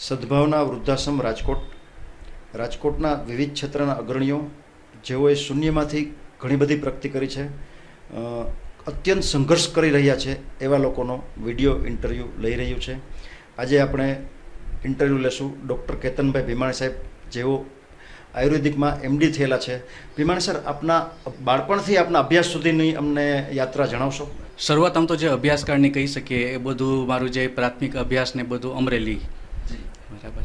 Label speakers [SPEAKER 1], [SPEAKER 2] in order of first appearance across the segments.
[SPEAKER 1] સદભાવના વૃદ્ધાશ્રમ રાજકોટના વિવિધ ક્ષેત્રના અગ્રણીઓ જેઓએ શૂન્યમાંથી ઘણી બધી પ્રગતિ કરી છે, અત્યંત સંઘર્ષ કરી રહ્યા છે એવા લોકોનો વિડીયો ઇન્ટરવ્યૂ લઈ રહ્યું છે. આજે આપણે ઇન્ટરવ્યૂ લેશું ડૉક્ટર કેતનભાઈ ભીમાણી સાહેબ, જેઓ આયુર્વેદિકમાં MD થયેલા છે. ભીમાણી સર, આપના બાળપણથી આપના અભ્યાસ સુધીની અમને યાત્રા જણાવશો?
[SPEAKER 2] શરૂઆત આમ તો જે અભ્યાસકાળની કહી શકીએ એ બધું મારું જે પ્રાથમિક અભ્યાસ ને બધું અમરેલી. બરાબર.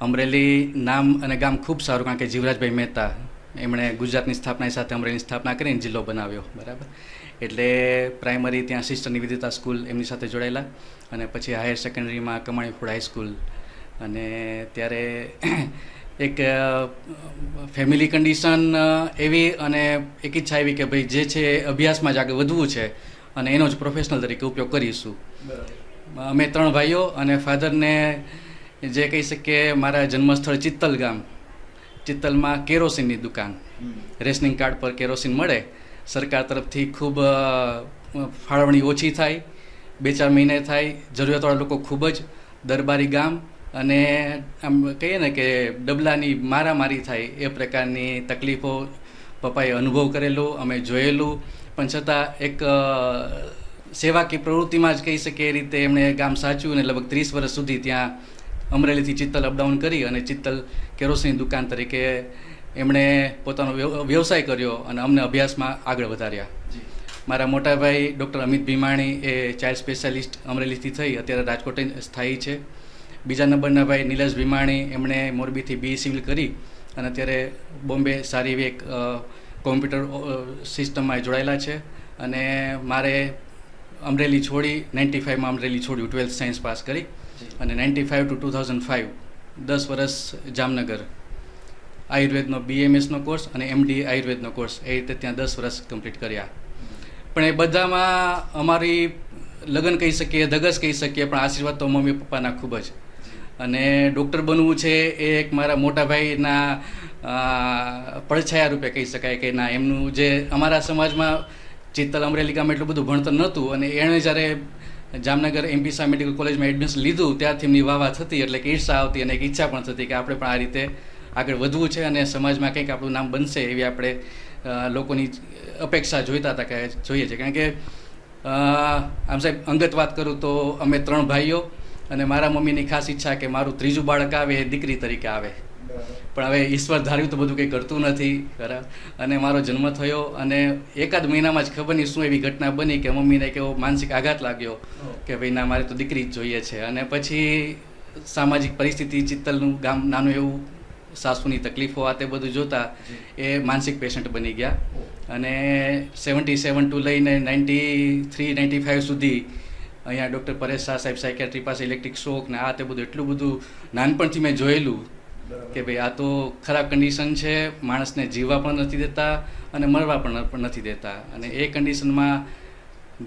[SPEAKER 2] અમરેલી નામ અને ગામ ખૂબ સારું, કારણ કે જીવરાજભાઈ મહેતા એમણે ગુજરાતની સ્થાપના સાથે અમરેલીની સ્થાપના કરીને જિલ્લો બનાવ્યો. બરાબર. એટલે પ્રાઇમરી ત્યાં સિસ્ટર નિવેદિતા સ્કૂલ એમની સાથે જોડાયેલા, અને પછી હાયર સેકન્ડરીમાં કમાણીફોડ હાઈસ્કૂલ. અને ત્યારે એક ફેમિલી કન્ડિશન એવી અને એક ઈચ્છા એવી કે ભાઈ જે છે અભ્યાસમાં જ આગળ વધવું છે અને એનો જ પ્રોફેશનલ તરીકે ઉપયોગ કરીશું. અમે 3 ભાઈઓ અને ફાધરને જે કહી શકીએ મારા જન્મસ્થળ ચિત્તલ ગામ, ચિત્તલમાં કેરોસીનની દુકાન, રેશનિંગ કાર્ડ પર કેરોસીન મળે. સરકાર તરફથી ખૂબ ફાળવણી ઓછી થાય, 2-4 મહિને થાય. જરૂરિયાતવાળા લોકો ખૂબ જ, દરબારી ગામ, અને આમ કહીએ ને કે ડબલાની મારામારી થાય એ પ્રકારની તકલીફો પપ્પાએ અનુભવ કરેલો, અમે જોયેલું. પણ છતાં એક સેવાકીય પ્રવૃત્તિમાં જ કહી શકીએ એ રીતે એમણે ગામ સાચ્યું, અને લગભગ 30 વર્ષ સુધી ત્યાં અમરેલીથી ચિત્તલ અપડાઉન કરી અને ચિત્તલ કેરોસીન દુકાન તરીકે એમણે પોતાનો વ્યવસાય કર્યો અને અમને અભ્યાસમાં આગળ વધાર્યા. મારા મોટા ભાઈ ડૉક્ટર અમિત ભીમાણી એ ચાઇલ્ડ સ્પેશિયાલિસ્ટ અમરેલીથી થઈ અત્યારે રાજકોટ સ્થાયી છે. બીજા નંબરના ભાઈ નિલેશ ભીમાણી, એમણે મોરબીથી BE સિવિલ કરી અને અત્યારે બોમ્બે સારી એવી એક કોમ્પ્યુટર સિસ્ટમમાં જોડાયેલા છે. અને મારે અમરેલી છોડી 95માં અમરેલી છોડ્યું, 12th સાયન્સ પાસ કરી, અને 95 to 2005 10 વર્ષ જામનગર આયુર્વેદનો BMSનો કોર્સ અને MD આયુર્વેદનો કોર્સ એ રીતે ત્યાં 10 વર્ષ કમ્પ્લીટ કર્યા. પણ એ બધામાં અમારી લગ્ન કહી શકીએ, ધગસ કહી શકીએ, પણ આશીર્વાદ તો મમ્મી પપ્પાના ખૂબ જ. અને ડૉક્ટર બનવું છે એ એક મારા મોટા ભાઈના પડછાયા રૂપે કહી શકાય કે ના, એમનું જે અમારા સમાજમાં ચિત્તલ અમરેલી ગામ એટલું બધું ભણતર નહોતું, અને એણે જ્યારે જામનગર MP શાહ મેડિકલ કોલેજમાં એડમિશન લીધું ત્યારથી એમની વાહ થતી, એટલે કે ઈર્ષા આવતી અને એક ઈચ્છા પણ થતી કે આપણે પણ આ રીતે આગળ વધવું છે અને સમાજમાં કંઈક આપણું નામ બનશે એવી આપણે લોકોની અપેક્ષા જોઈતા હતા કે જોઈએ છે. કારણ કે આમ સાહેબ અંગત વાત કરું તો અમે 3 ભાઈઓ, અને મારા મમ્મીની ખાસ ઈચ્છા કે મારું 3જું બાળક આવે એ દીકરી તરીકે આવે. પણ હવે ઈશ્વર ધાર્યું તો બધું કંઈ કરતું નથી, બરાબર. અને મારો જન્મ થયો અને એકાદ મહિનામાં જ ખબર નહીં શું એવી ઘટના બની કે મમ્મીને એક એવો માનસિક આઘાત લાગ્યો કે ભાઈ ના, મારે તો દીકરી જ જોઈએ છે. અને પછી સામાજિક પરિસ્થિતિ, ચિત્તલનું ગામ નાનું એવું, સાસુની તકલીફો આ તે બધું જોતા એ માનસિક પેશન્ટ બની ગયા. અને 77 to લઈને 93-95 સુધી અહીંયા ડૉક્ટર પરેશ શાહ સાહેબ સાયકેટ્રી પાસે ઇલેક્ટ્રિક શોક ને આ તે બધું એટલું બધું નાનપણથી મેં જોયેલું કે ભાઈ આ તો ખરાબ કન્ડિશન છે, માણસને જીવવા પણ નથી દેતા અને મરવા પણ નથી દેતા. અને એ કન્ડિશનમાં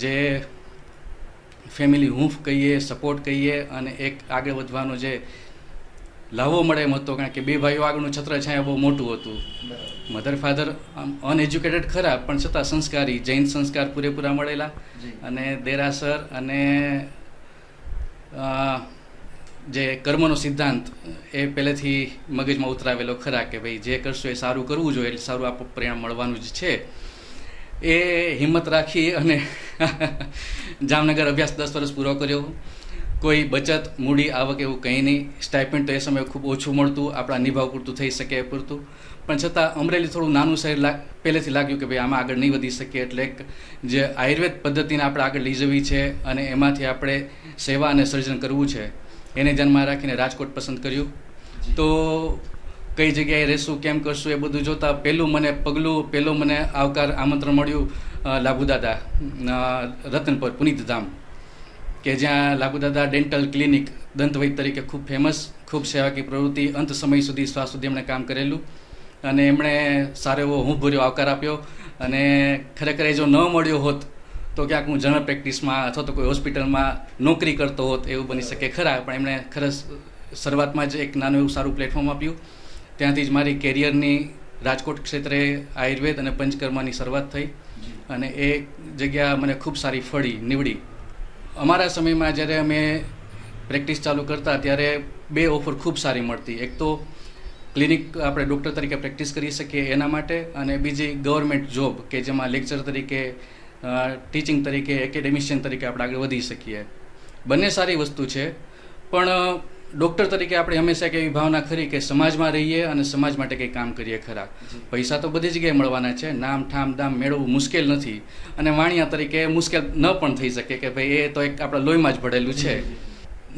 [SPEAKER 2] જે ફેમિલી હૂંફ કહીએ, સપોર્ટ કહીએ, અને એક આગળ વધવાનો જે લાવો મળે એમ હતો. કારણ કે 2 ભાઈઓ આગળનું છત્રછાયા બહુ મોટું હતું. મધર ફાધર અનએજ્યુકેટેડ ખરા, પણ છતાં સંસ્કારી, જૈન સંસ્કાર પૂરેપૂરા મળેલા. અને દેરાસર અને જે કર્મનો સિદ્ધાંત એ પહેલેથી મગજમાં ઉતરાવેલો ખરા કે ભાઈ જે કરશો એ સારું કરવું જોઈએ, એટલે સારું આપણું પરિણામ મળવાનું જ છે. એ હિંમત રાખી અને જામનગર અભ્યાસ 10 વર્ષ પૂરો કર્યો. કોઈ બચત, મૂડી, આવક એવું કંઈ નહીં. સ્ટાઇપેન્ડ તો એ સમયે ખૂબ ઓછું મળતું, આપણા નિભાવ પૂરતું થઈ શકે એ પૂરતું. પણ છતાં અમરેલી થોડું નાનું શહેર પહેલેથી લાગ્યું કે ભાઈ આમાં આગળ નહીં વધી શકીએ, એટલે જે આયુર્વેદ પદ્ધતિને આપણે આગળ લઈ જવી છે અને એમાંથી આપણે સેવા અને સર્જન કરવું છે, એને ધ્યાનમાં રાખીને રાજકોટ પસંદ કર્યું. તો કઈ જગ્યાએ રહેશું, કેમ કરશું એ બધું જોતાં પહેલું મને આવકાર આમંત્રણ મળ્યું લાભુદાદા રતનપર પુનિતધામ, કે જ્યાં લાભુદાદા ડેન્ટલ ક્લિનિક, દંતવૈદ તરીકે ખૂબ ફેમસ, ખૂબ સેવાકીય પ્રવૃત્તિ, અંત સમય સુધી, શ્વાસ સુધી એમણે કામ કરેલું. અને એમણે સારો એવો હૂંફભર્યો આવકાર આપ્યો. અને ખરેખર એ જો ન મળ્યો હોત તો ક્યાંક હું જનરલ પ્રેક્ટિસમાં અથવા તો કોઈ હોસ્પિટલમાં નોકરી કરતો હોત, એવું બની શકે ખરા. પણ એમણે ખરેખર શરૂઆતમાં જ એક નાનું એવું સારું પ્લેટફોર્મ આપ્યું. ત્યાંથી જ મારી કેરિયરની રાજકોટ ક્ષેત્રે આયુર્વેદ અને પંચકર્માની શરૂઆત થઈ, અને એ જગ્યા મને ખૂબ સારી નીવડી. અમારા સમયમાં જ્યારે અમે પ્રેક્ટિસ ચાલુ કરતા ત્યારે બે ઓફર ખૂબ સારી મળતી. એક તો ક્લિનિક આપણે ડૉક્ટર તરીકે પ્રેક્ટિસ કરી શકીએ એના માટે, અને બીજી ગવર્મેન્ટ જોબ કે જેમાં લેક્ચર તરીકે, ટીચિંગ તરીકે, એકેડેમિશિયન તરીકે આપણે આગળ વધી શકીએ. બંને સારી વસ્તુ છે, પણ ડૉક્ટર તરીકે આપણે હંમેશા એવી ભાવના ખરી કે સમાજમાં રહીએ અને સમાજ માટે કંઈ કામ કરીએ ખરા. પૈસા તો બધી જગ્યાએ મળવાના છે, નામ ઠામ દામ મેળવવું મુશ્કેલ નથી, અને વાણિયા તરીકે મુશ્કેલ ન પણ થઈ શકે કે ભાઈ એ તો એક આપણા લોહીમાં જ ભળેલું છે.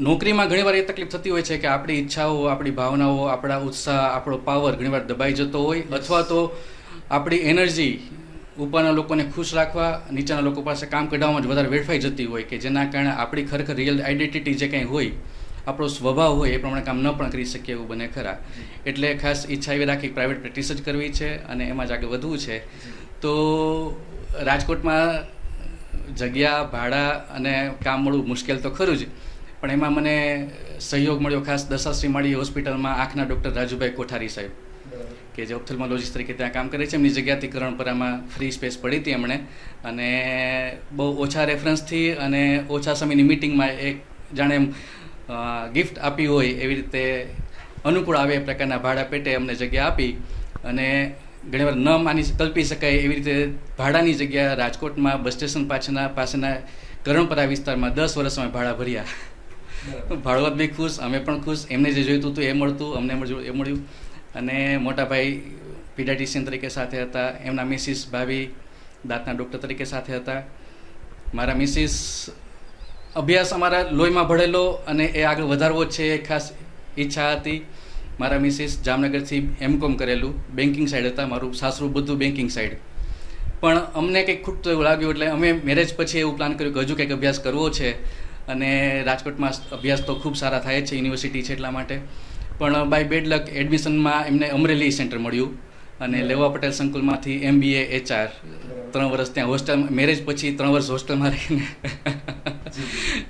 [SPEAKER 2] નોકરીમાં ઘણીવાર એ તકલીફ થતી હોય છે કે આપણી ઈચ્છાઓ, આપણી ભાવનાઓ, આપણા ઉત્સાહ, આપણો પાવર ઘણીવાર દબાઈ જતો હોય, અથવા તો આપણી એનર્જી ઉપરના લોકોને ખુશ રાખવા, નીચેના લોકો પાસે કામ કઢાવવામાં જ વધારે વેડફાઈ જતી હોય, કે જેના કારણે આપણી ખરેખર રિયલ આઈડેન્ટિટી જે કંઈ હોય, આપણો સ્વભાવ હોય, એ પ્રમાણે કામ ન પણ કરી શકીએ એવું બને ખરા. એટલે ખાસ ઈચ્છા એવી રાખી પ્રાઇવેટ પ્રેક્ટિસ જ કરવી છે અને એમાં જ આગળ વધવું છે. તો રાજકોટમાં જગ્યા, ભાડા અને કામ મળવું મુશ્કેલ તો ખરું જ, પણ એમાં મને સહયોગ મળ્યો ખાસ દશાશ્રી માળી હોસ્પિટલમાં આંખના ડૉક્ટર રાજુભાઈ કોઠારી સાહેબ, કે જે ઓપ્થેલ્મોલોજીસ્ટ તરીકે ત્યાં કામ કરે છે. એમની જગ્યાથી કરણપરામાં ફ્રી સ્પેસ પડી હતી એમણે, અને બહુ ઓછા રેફરન્સથી અને ઓછા સમયની મિટિંગમાં એક જાણે એમ ગિફ્ટ આપી હોય એવી રીતે અનુકૂળ આવે એ પ્રકારના ભાડા પેટે અમને જગ્યા આપી, અને ઘણીવાર ન કલ્પી શકાય એવી રીતે ભાડાની જગ્યા રાજકોટમાં બસ સ્ટેશન પાસેના કરણપરા વિસ્તારમાં 10 વર્ષ અમે ભાડા ભર્યા. ભાડવત બી ખુશ, અમે પણ ખુશ, એમને જે જોઈતું હતું એ મળતું, અમને એ મળ્યું. અને મોટાભાઈ પીડિયાટ્રિશિયન તરીકે સાથે હતા, એમના મિસિસ ભાભી દાંતના ડૉક્ટર તરીકે સાથે હતા. મારા મિસિસ અભ્યાસ અમારા લોહીમાં ભળેલો અને એ આગળ વધારવો છે એ ખાસ ઈચ્છા હતી. મારા મિસિસ જામનગરથી M.Com કરેલું, બેન્કિંગ સાઈડ હતા, મારું સાસરું બધું બેન્કિંગ સાઈડ. પણ અમને કંઈક ખૂટતું એવું લાગ્યું, એટલે અમે મેરેજ પછી એવું પ્લાન કર્યું કે હજુ કંઈક અભ્યાસ કરવો છે, અને રાજકોટમાં અભ્યાસ તો ખૂબ સારા થાય છે, યુનિવર્સિટી છે એટલા માટે. પણ બાય બેડ લક એડમિશનમાં એમને અમરેલી સેન્ટર મળ્યું, અને લેવા પટેલ સંકુલમાંથી MBA HR 3 વર્ષ ત્યાં હોસ્ટેલ, મેરેજ પછી 3 વર્ષ હોસ્ટેલમાં રહીને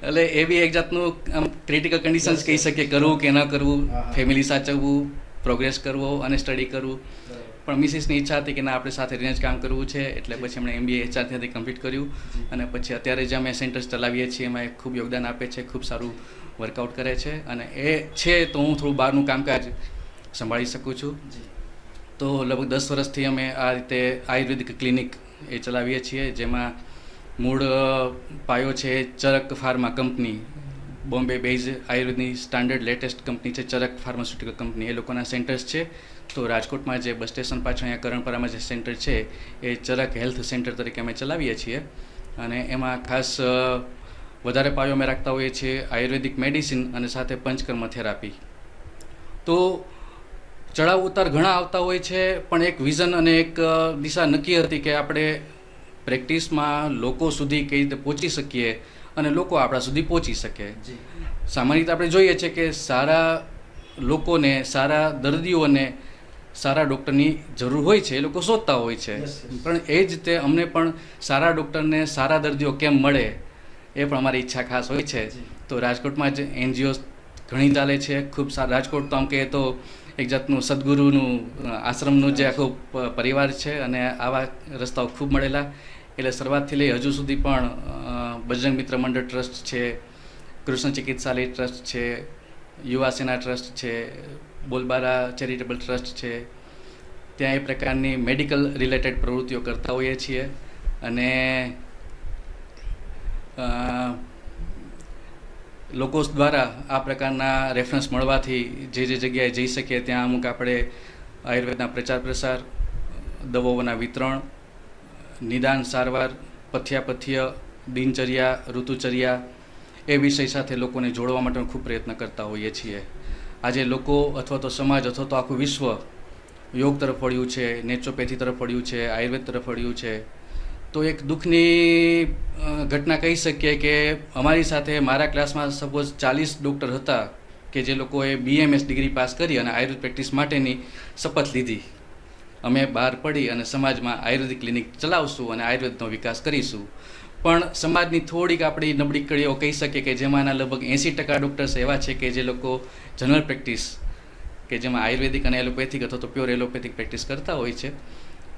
[SPEAKER 2] એટલે એ બી એક જાતનું આમ ક્રિટિકલ કન્ડિશન્સ કહી શકીએ, કરવું કે ન કરવું, ફેમિલી સાચવવું, પ્રોગ્રેસ કરવો અને સ્ટડી કરવું. પણ મિસિસની ઈચ્છા હતી કે ના આપણે સાથે રહીને જ કામ કરવું છે, એટલે પછી એમણે MBA HR ત્યાંથી કમ્પ્લીટ કર્યું, અને પછી અત્યારે જે અમે સેન્ટર્સ ચલાવીએ છીએ એમાં એ ખૂબ યોગદાન આપે છે, ખૂબ સારું વર્કઆઉટ કરે છે, અને એ છે તો હું થોડું બહારનું કામકાજ સંભાળી શકું છું. તો લગભગ 10 વર્ષથી અમે આ રીતે આયુર્વેદિક ક્લિનિક એ ચલાવીએ છીએ, જેમાં મૂળ પાયો છે Charak pharma company, Bombay base આયુર્વેદની સ્ટાન્ડર્ડ લેટેસ્ટ કંપની છે ચરક ફાર્માસ્યુટિકલ કંપની, એ લોકોના સેન્ટર્સ છે. તો રાજકોટમાં જે બસ સ્ટેશન પાછળ અહીંયા કરણપરામાં જે સેન્ટર છે એ ચરક હેલ્થ સેન્ટર તરીકે અમે ચલાવીએ છીએ, અને એમાં ખાસ વધારે પાયો અમે રાખતા હોઈએ છીએ આયુર્વેદિક મેડિસિન અને સાથે પંચકર્મ થેરાપી. તો ચડાવ ઉતાર ઘણા આવતા હોય છે, પણ એક વિઝન અને એક દિશા નક્કી હતી કે આપણે પ્રેક્ટિસમાં લોકો સુધી કઈ રીતે પહોંચી શકીએ અને લોકો આપણા સુધી પહોંચી શકે. સામાન્ય રીતે આપણે જોઈએ છીએ કે સારા લોકોને, સારા દર્દીઓને સારા ડૉક્ટરની જરૂર હોય છે, એ લોકો શોધતા હોય છે, પણ એ જ રીતે અમને પણ સારા ડૉક્ટરને સારા દર્દીઓ કેમ મળે એ પણ અમારી ઈચ્છા ખાસ હોય છે. તો રાજકોટમાં જ NGO ઘણી ચાલે છે, ખૂબ સારા. રાજકોટ તો આમ કહીએ તો એક જાતનું સદગુરુનું આશ્રમનું જે આખો પરિવાર છે, અને આવા રસ્તાઓ ખૂબ મળેલા. એટલે શરૂઆતથી લઈ હજુ સુધી પણ બજરંગ મિત્ર મંડળ ટ્રસ્ટ છે, કૃષ્ણ ચિકિત્સાલય ટ્રસ્ટ છે, યુવા સેના ટ્રસ્ટ છે, બોલબારા ચેરિટેબલ ટ્રસ્ટ છે, ત્યાં એ પ્રકારની મેડિકલ રિલેટેડ પ્રવૃત્તિઓ કરતા હોઈએ છીએ. અને લોકો દ્વારા આ પ્રકારના રેફરન્સ મળવાથી જે જગ્યાએ જઈ શકીએ ત્યાં અમુક આપણે આયુર્વેદના પ્રચાર પ્રસાર, દવાઓના વિતરણ, નિદાન સારવાર, પથ્યાપથ્ય, દિનચર્યા, ઋતુચર્યા એ વિષય સાથે લોકોને જોડવા માટે ખૂબ પ્રયત્ન કરતા હોઈએ છીએ. આજે લોકો અથવા તો સમાજ અથવા તો આખું વિશ્વ યોગ તરફ વળ્યું છે, નેચરોપેથી તરફ વળ્યું છે, આયુર્વેદ તરફ વળ્યું છે. તો એક દુઃખની ઘટના કહી શકીએ કે અમારી સાથે મારા ક્લાસમાં સપોઝ 40 ડૉક્ટર હતા કે જે લોકોએ BMS ડિગ્રી પાસ કરી અને આયુર્વેદ પ્રેક્ટિસ માટેની શપથ લીધી. અમે બહાર પડી અને સમાજમાં આયુર્વેદિક ક્લિનિક ચલાવશું અને આયુર્વેદનો વિકાસ કરીશું. પણ સમાજની થોડીક આપણી નબળી કડીઓ કહી શકીએ કે જેમાંના લગભગ 80% ડૉક્ટર્સ એવા છે કે જે લોકો જનરલ પ્રેક્ટિસ, કે જેમાં આયુર્વેદિક અને એલોપેથિક અથવા તો પ્યોર એલોપેથિક પ્રેક્ટિસ કરતા હોય છે.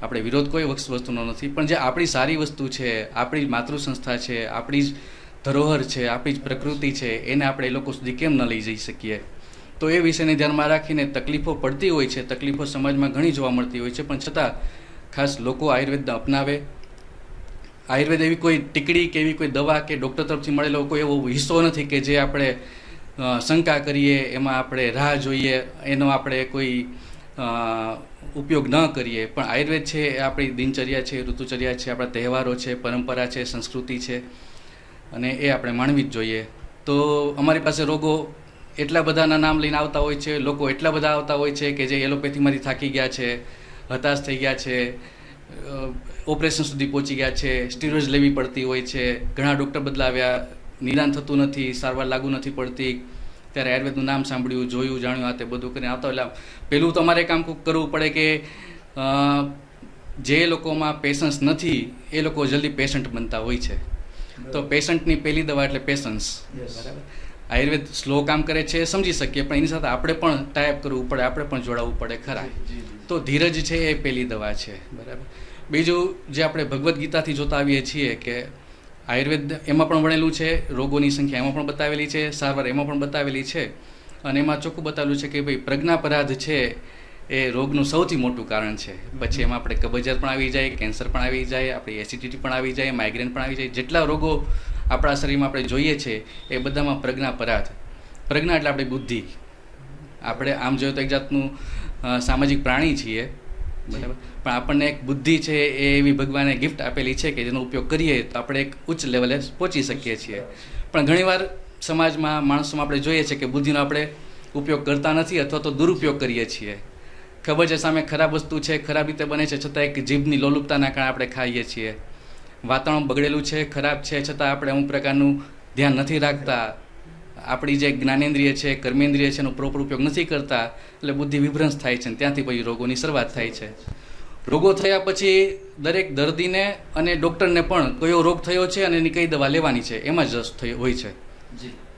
[SPEAKER 2] આપણે વિરોધ કોઈ વસ્તુનો નથી, પણ જે આપણી સારી વસ્તુ છે, આપણી માતૃ સંસ્થા છે, આપણી જ ધરોહર છે, આપણી જ પ્રકૃતિ છે, એને આપણે એ લોકો સુધી કેમ ન લઈ જઈ શકીએ? તો એ વિષયને ધ્યાનમાં રાખીને તકલીફો પડતી હોય છે, તકલીફો સમાજમાં ઘણી જોવા મળતી હોય છે, પણ છતાં ખાસ લોકો આયુર્વેદને અપનાવે. આયુર્વેદ એવી કોઈ ટીકડી કે એવી કોઈ દવા કે ડૉક્ટર તરફથી મળેલો કોઈ એવો હિસ્સો નથી કે જે આપણે શંકા કરીએ, એમાં આપણે રાહ જોઈએ, એનો આપણે કોઈ ઉપયોગ ન કરીએ. પણ આયુર્વેદ છે એ આપણી દિનચર્યા છે, ઋતુચર્યા છે, આપણા તહેવારો છે, પરંપરા છે, સંસ્કૃતિ છે, અને એ આપણે માણવી જ જોઈએ. તો અમારી પાસે રોગો એટલા બધાના નામ લઈને આવતા હોય છે, લોકો એટલા બધા આવતા હોય છે કે જે એલોપેથીમાંથી થાકી ગયા છે, હતાશ થઈ ગયા છે, ઓપરેશન સુધી પહોંચી ગયા છે, સ્ટીરોઇડ્સ લેવી પડતી હોય છે, ઘણા ડૉક્ટર બદલાવ્યા, નિદાન થતું નથી, સારવાર લાગુ નથી પડતી. ત્યારે આયુર્વેદનું નામ સાંભળ્યું, જોયું, જાણ્યું, આ તે બધું કરીને આવતા. એટલે પહેલું તો અમારે કામ કરવું પડે કે જે લોકોમાં પેશન્સ નથી એ લોકો જલ્દી પેશન્ટ બનતા હોય છે. તો પેશન્ટની પહેલી દવા એટલે પેશન્સ. બરાબર. આયુર્વેદ સ્લો કામ કરે છે સમજી શકીએ, પણ એની સાથે આપણે પણ ટાઈપ કરવું પડે, આપણે પણ જોડાવવું પડે ખરા. તો ધીરજ છે એ પહેલી દવા છે. બરાબર. બીજું જે આપણે ભગવદ્ ગીતાથી જોતા આવીએ છીએ કે આયુર્વેદ એમાં પણ ભણેલું છે, રોગોની સંખ્યા એમાં પણ બતાવેલી છે, સારવાર એમાં પણ બતાવેલી છે, અને એમાં ચોખ્ખું બતાવેલું છે કે ભાઈ પ્રજ્ઞાપરાધ છે એ રોગનું સૌથી મોટું કારણ છે. પછી એમાં આપણે કબજિયાત પણ આવી જાય, કેન્સર પણ આવી જાય, આપણી એસિડિટી પણ આવી જાય, માઇગ્રેન પણ આવી જાય. જેટલા રોગો આપણા શરીરમાં આપણે જોઈએ છે એ બધામાં પ્રજ્ઞાપરાધ. પ્રજ્ઞા એટલે આપણી બુદ્ધિ. આપણે આમ જોઈએ તો એક જાતનું સામાજિક પ્રાણી છીએ, બરાબર, પણ આપણને એક બુદ્ધિ છે એ એવી ભગવાને ગિફ્ટ આપેલી છે કે જેનો ઉપયોગ કરીએ તો આપણે એક ઉચ્ચ લેવલે પહોંચી શકીએ છીએ. પણ ઘણીવાર સમાજમાં, માણસોમાં આપણે જોઈએ છે કે બુદ્ધિનો આપણે ઉપયોગ કરતા નથી અથવા તો દુરુપયોગ કરીએ છીએ. ખબર છે સામે ખરાબ વસ્તુ છે, ખરાબ રીતે બને છે, છતાં એક જીભની લોલુપતાના કારણે આપણે ખાઈએ છીએ. વાતાવરણ બગડેલું છે, ખરાબ છે, છતાં આપણે અમુક પ્રકારનું ધ્યાન નથી રાખતા. આપણી જે જ્ઞાનેન્દ્રિય છે, કર્મેન્દ્રિય છે, એનો પ્રોપર ઉપયોગ નથી કરતા, એટલે બુદ્ધિ વિભ્રંશ થાય છે, ત્યાંથી પછી રોગોની શરૂઆત થાય છે. રોગો થયા પછી દરેક દર્દીને અને ડૉક્ટરને પણ કયો રોગ થયો છે અને એની કઈ દવા લેવાની છે એમાં જ રસ હોય છે.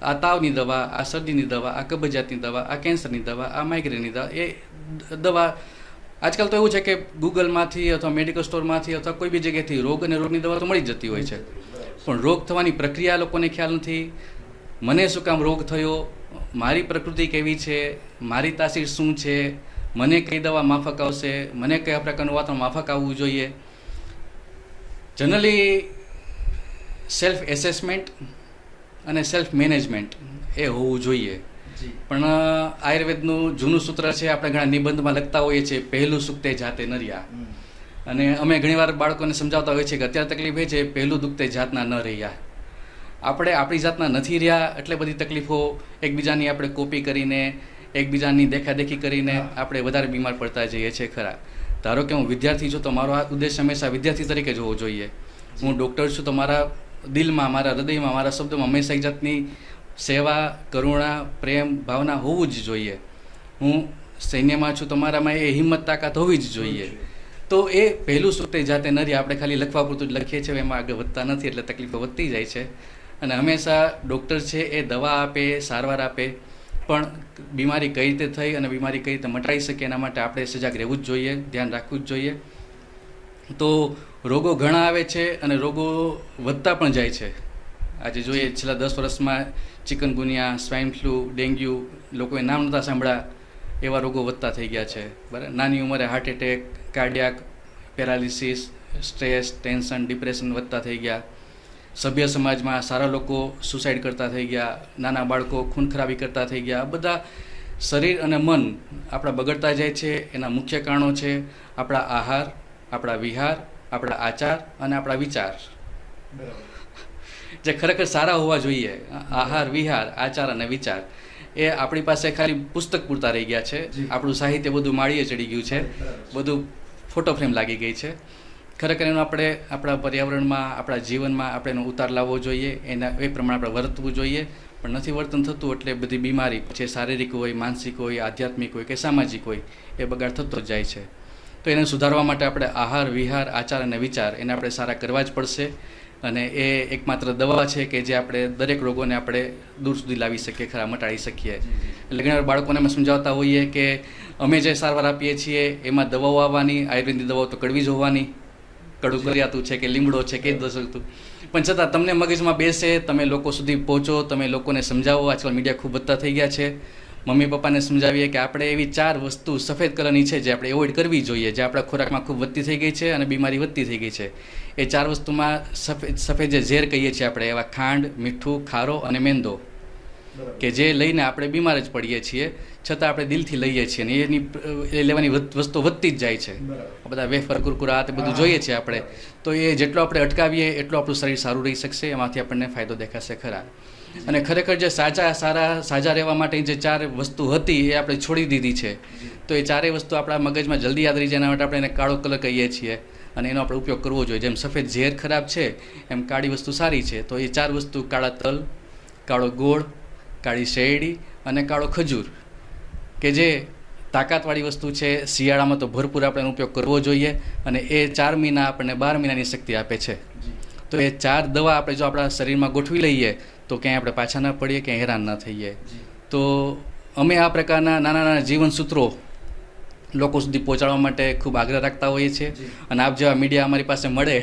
[SPEAKER 2] આ તાવની દવા, આ શરદીની દવા, આ કબજિયાતની દવા, આ કેન્સરની દવા, આ માઇગ્રેનની દવા, એ દવા આજકાલ તો એવું છે કે ગૂગલમાંથી અથવા મેડિકલ સ્ટોરમાંથી અથવા કોઈ બી જગ્યાએથી રોગ અને રોગની દવા તો મળી જતી હોય છે, પણ રોગ થવાની પ્રક્રિયા લોકોને ખ્યાલ નથી. મને શું કામ રોગ થયો, મારી પ્રકૃતિ કેવી છે, મારી તાસીર શું છે, મને કઈ દવા માફક આવશે, મને કયા પ્રકારનું વાતાવરણ માફક આવવું જોઈએ. જનરલી સેલ્ફ એસેસમેન્ટ અને સેલ્ફ મેનેજમેન્ટ એ હોવું જોઈએ. પણ આયુર્વેદનું જૂનું સૂત્ર છે, આપણે ઘણા નિબંધમાં લખતા હોઈએ છીએ, પહેલું સુક્તે જાતે નર્યા. અને અમે ઘણીવાર બાળકોને સમજાવતા હોઈએ છીએ કે અત્યારે તકલીફ એ છે પહેલું દુખતે જાતના ન રહ્યા. આપણે આપણી જાતના નથી રહ્યા એટલે બધી તકલીફો એકબીજાની આપણે કોપી કરીને, એકબીજાની દેખાદેખી કરીને આપણે વધારે બીમાર પડતા જઈએ છીએ ખરા. ધારો કે હું વિદ્યાર્થી છું તો મારો આ ઉદ્દેશ હંમેશા વિદ્યાર્થી તરીકે જ હોવો જોઈએ. હું ડૉક્ટર છું તો મારા દિલમાં, મારા હૃદયમાં, મારા શબ્દોમાં હંમેશા એક જાતની સેવા, કરુણા, પ્રેમ, ભાવના હોવું જ જોઈએ. હું સૈન્યમાં છું તો મારામાં એ હિંમત, તાકાત હોવી જ જોઈએ. તો એ પહેલું સુક્તે જાતે નરી આપણે ખાલી લખવા પૂરતું જ લખીએ છીએ, એમાં આગળ વધતા નથી, એટલે તકલીફો વધતી જાય છે. અને હંમેશા ડૉક્ટર છે એ દવા આપે, સારવાર આપે, પણ બીમારી કઈ રીતે થઈ અને બીમારી કઈ રીતે મટાડી શકે એના માટે આપણે સજાગ રહેવું જ જોઈએ, ધ્યાન રાખવું જ જોઈએ. તો રોગો ઘણા આવે છે અને રોગો વધતા પણ જાય છે. આજે જોઈએ છેલ્લા 10 વર્ષમાં ચિકનગુનિયા, સ્વાઇન ફ્લૂ, ડેન્ગ્યુ, લોકોએ નામ નહોતા સાંભળ્યા એવા રોગો વધતા થઈ ગયા છે. બરાબર. નાની ઉંમરે heart attack, cardiac paralysis, stress, tension, depression વધતા થઈ ગયા. સભ્ય સમાજમાં સારા લોકો સુસાઇડ કરતા થઈ ગયા, નાના બાળકો ખૂન ખરાબી કરતા થઈ ગયા. આ બધા શરીર અને મન આપણા બગડતા જાય છે. એના મુખ્ય કારણો છે આપણા આહાર, આપણા વિહાર, આપણા આચાર અને આપણા વિચાર, જે ખરેખર સારા હોવા જોઈએ. આહાર, વિહાર, આચાર અને વિચાર એ આપણી પાસે ખાલી પુસ્તક પૂરતા રહી ગયા છે. આપણું સાહિત્ય બધું માળીએ ચડી ગયું છે, બધું ફોટો ફ્રેમ લાગી ગઈ છે. ખરેખર એનો આપણે આપણા પર્યાવરણમાં, આપણા જીવનમાં આપણે એનો ઉતાર લાવવો જોઈએ, એના એ પ્રમાણે આપણે વર્તવું જોઈએ. પણ નથી વર્તન થતું એટલે બધી બીમારી, પછી શારીરિક હોય, માનસિક હોય, આધ્યાત્મિક હોય કે સામાજિક હોય, એ બગાડ થતો જ જાય છે. તો એને સુધારવા માટે આપણે આહાર, વિહાર, આચાર અને વિચાર એને આપણે સારા કરવા જ પડશે. અને એ એકમાત્ર દવા છે કે જે આપણે દરેક રોગોને આપણે દૂર સુધી લાવી શકીએ, ખરા મટાડી શકીએ. એટલે ઘણા બાળકોને અમે સમજાવતા હોઈએ કે અમે જે સારવાર આપીએ છીએ એમાં દવાઓ આવવાની, આયુર્વેદની દવાઓ તો કડવી જ હોવાની, કડું કરિયાતું છે કે લીમડો છે કે દસતું, પણ છતાં તમને મગજમાં બેસે, તમે લોકો સુધી પહોંચો, તમે લોકોને સમજાવો. આજકાલ મીડિયા ખૂબ વધતા થઈ ગયા છે, મમ્મી પપ્પાને સમજાવીએ કે આપણે એવી 4 વસ્તુ સફેદ કલરની છે જે આપણે એવોઇડ કરવી જોઈએ, જે આપણા ખોરાકમાં ખૂબ વધતી થઈ ગઈ છે અને બીમારી વધતી થઈ ગઈ છે. એ 4 વસ્તુમાં સફેદ જે ઝેર કહીએ છીએ આપણે, એવા ખાંડ, મીઠું, ખારો અને મેંદો, કે જે લઈને આપણે બીમાર જ પડીએ છીએ, છતાં આપણે દિલથી લઈએ છીએ અને એ લેવાની વસ્તુ વધતી જ જાય છે. બધા વેફર, કુરકુરા તે બધું જોઈએ છીએ આપણે, તો એ જેટલો આપણે અટકાવીએ એટલું આપણું શરીર સારું રહી શકશે, એમાંથી આપણને ફાયદો દેખાશે ખરા. અને ખરેખર જે સાજા રહેવા માટે જે 4 વસ્તુ હતી એ આપણે છોડી દીધી છે, તો એ 4 વસ્તુ આપણા મગજમાં જલ્દી યાદ રહી જાય, એના માટે આપણે એને કાળો કલર કહીએ છીએ અને એનો આપણે ઉપયોગ કરવો જોઈએ. જેમ સફેદ ઝેર ખરાબ છે એમ કાળી વસ્તુ સારી છે. તો એ 4 વસ્તુ: કાળા તલ, કાળો ગોળ, કાળી શેરડી અને કાળો ખજૂર, કે જે તાકાતવાળી વસ્તુ છે. શિયાળામાં તો ભરપૂર આપણે એનો ઉપયોગ કરવો જોઈએ અને એ 4 મહિના આપણને 12 મહિનાની શક્તિ આપે છે. તો એ 4 દવા આપણે જો આપણા શરીરમાં ગોઠવી લઈએ તો ક્યાંય આપણે પાછા ના પડીએ, ક્યાંય હેરાન ના થઈએ. તો અમે આ પ્રકારના નાના નાના જીવન સૂત્રો લોકો સુધી પહોંચાડવા માટે ખૂબ આગ્રહ રાખતા હોઈએ છીએ. અને આપ જેવા મીડિયા અમારી પાસે મળે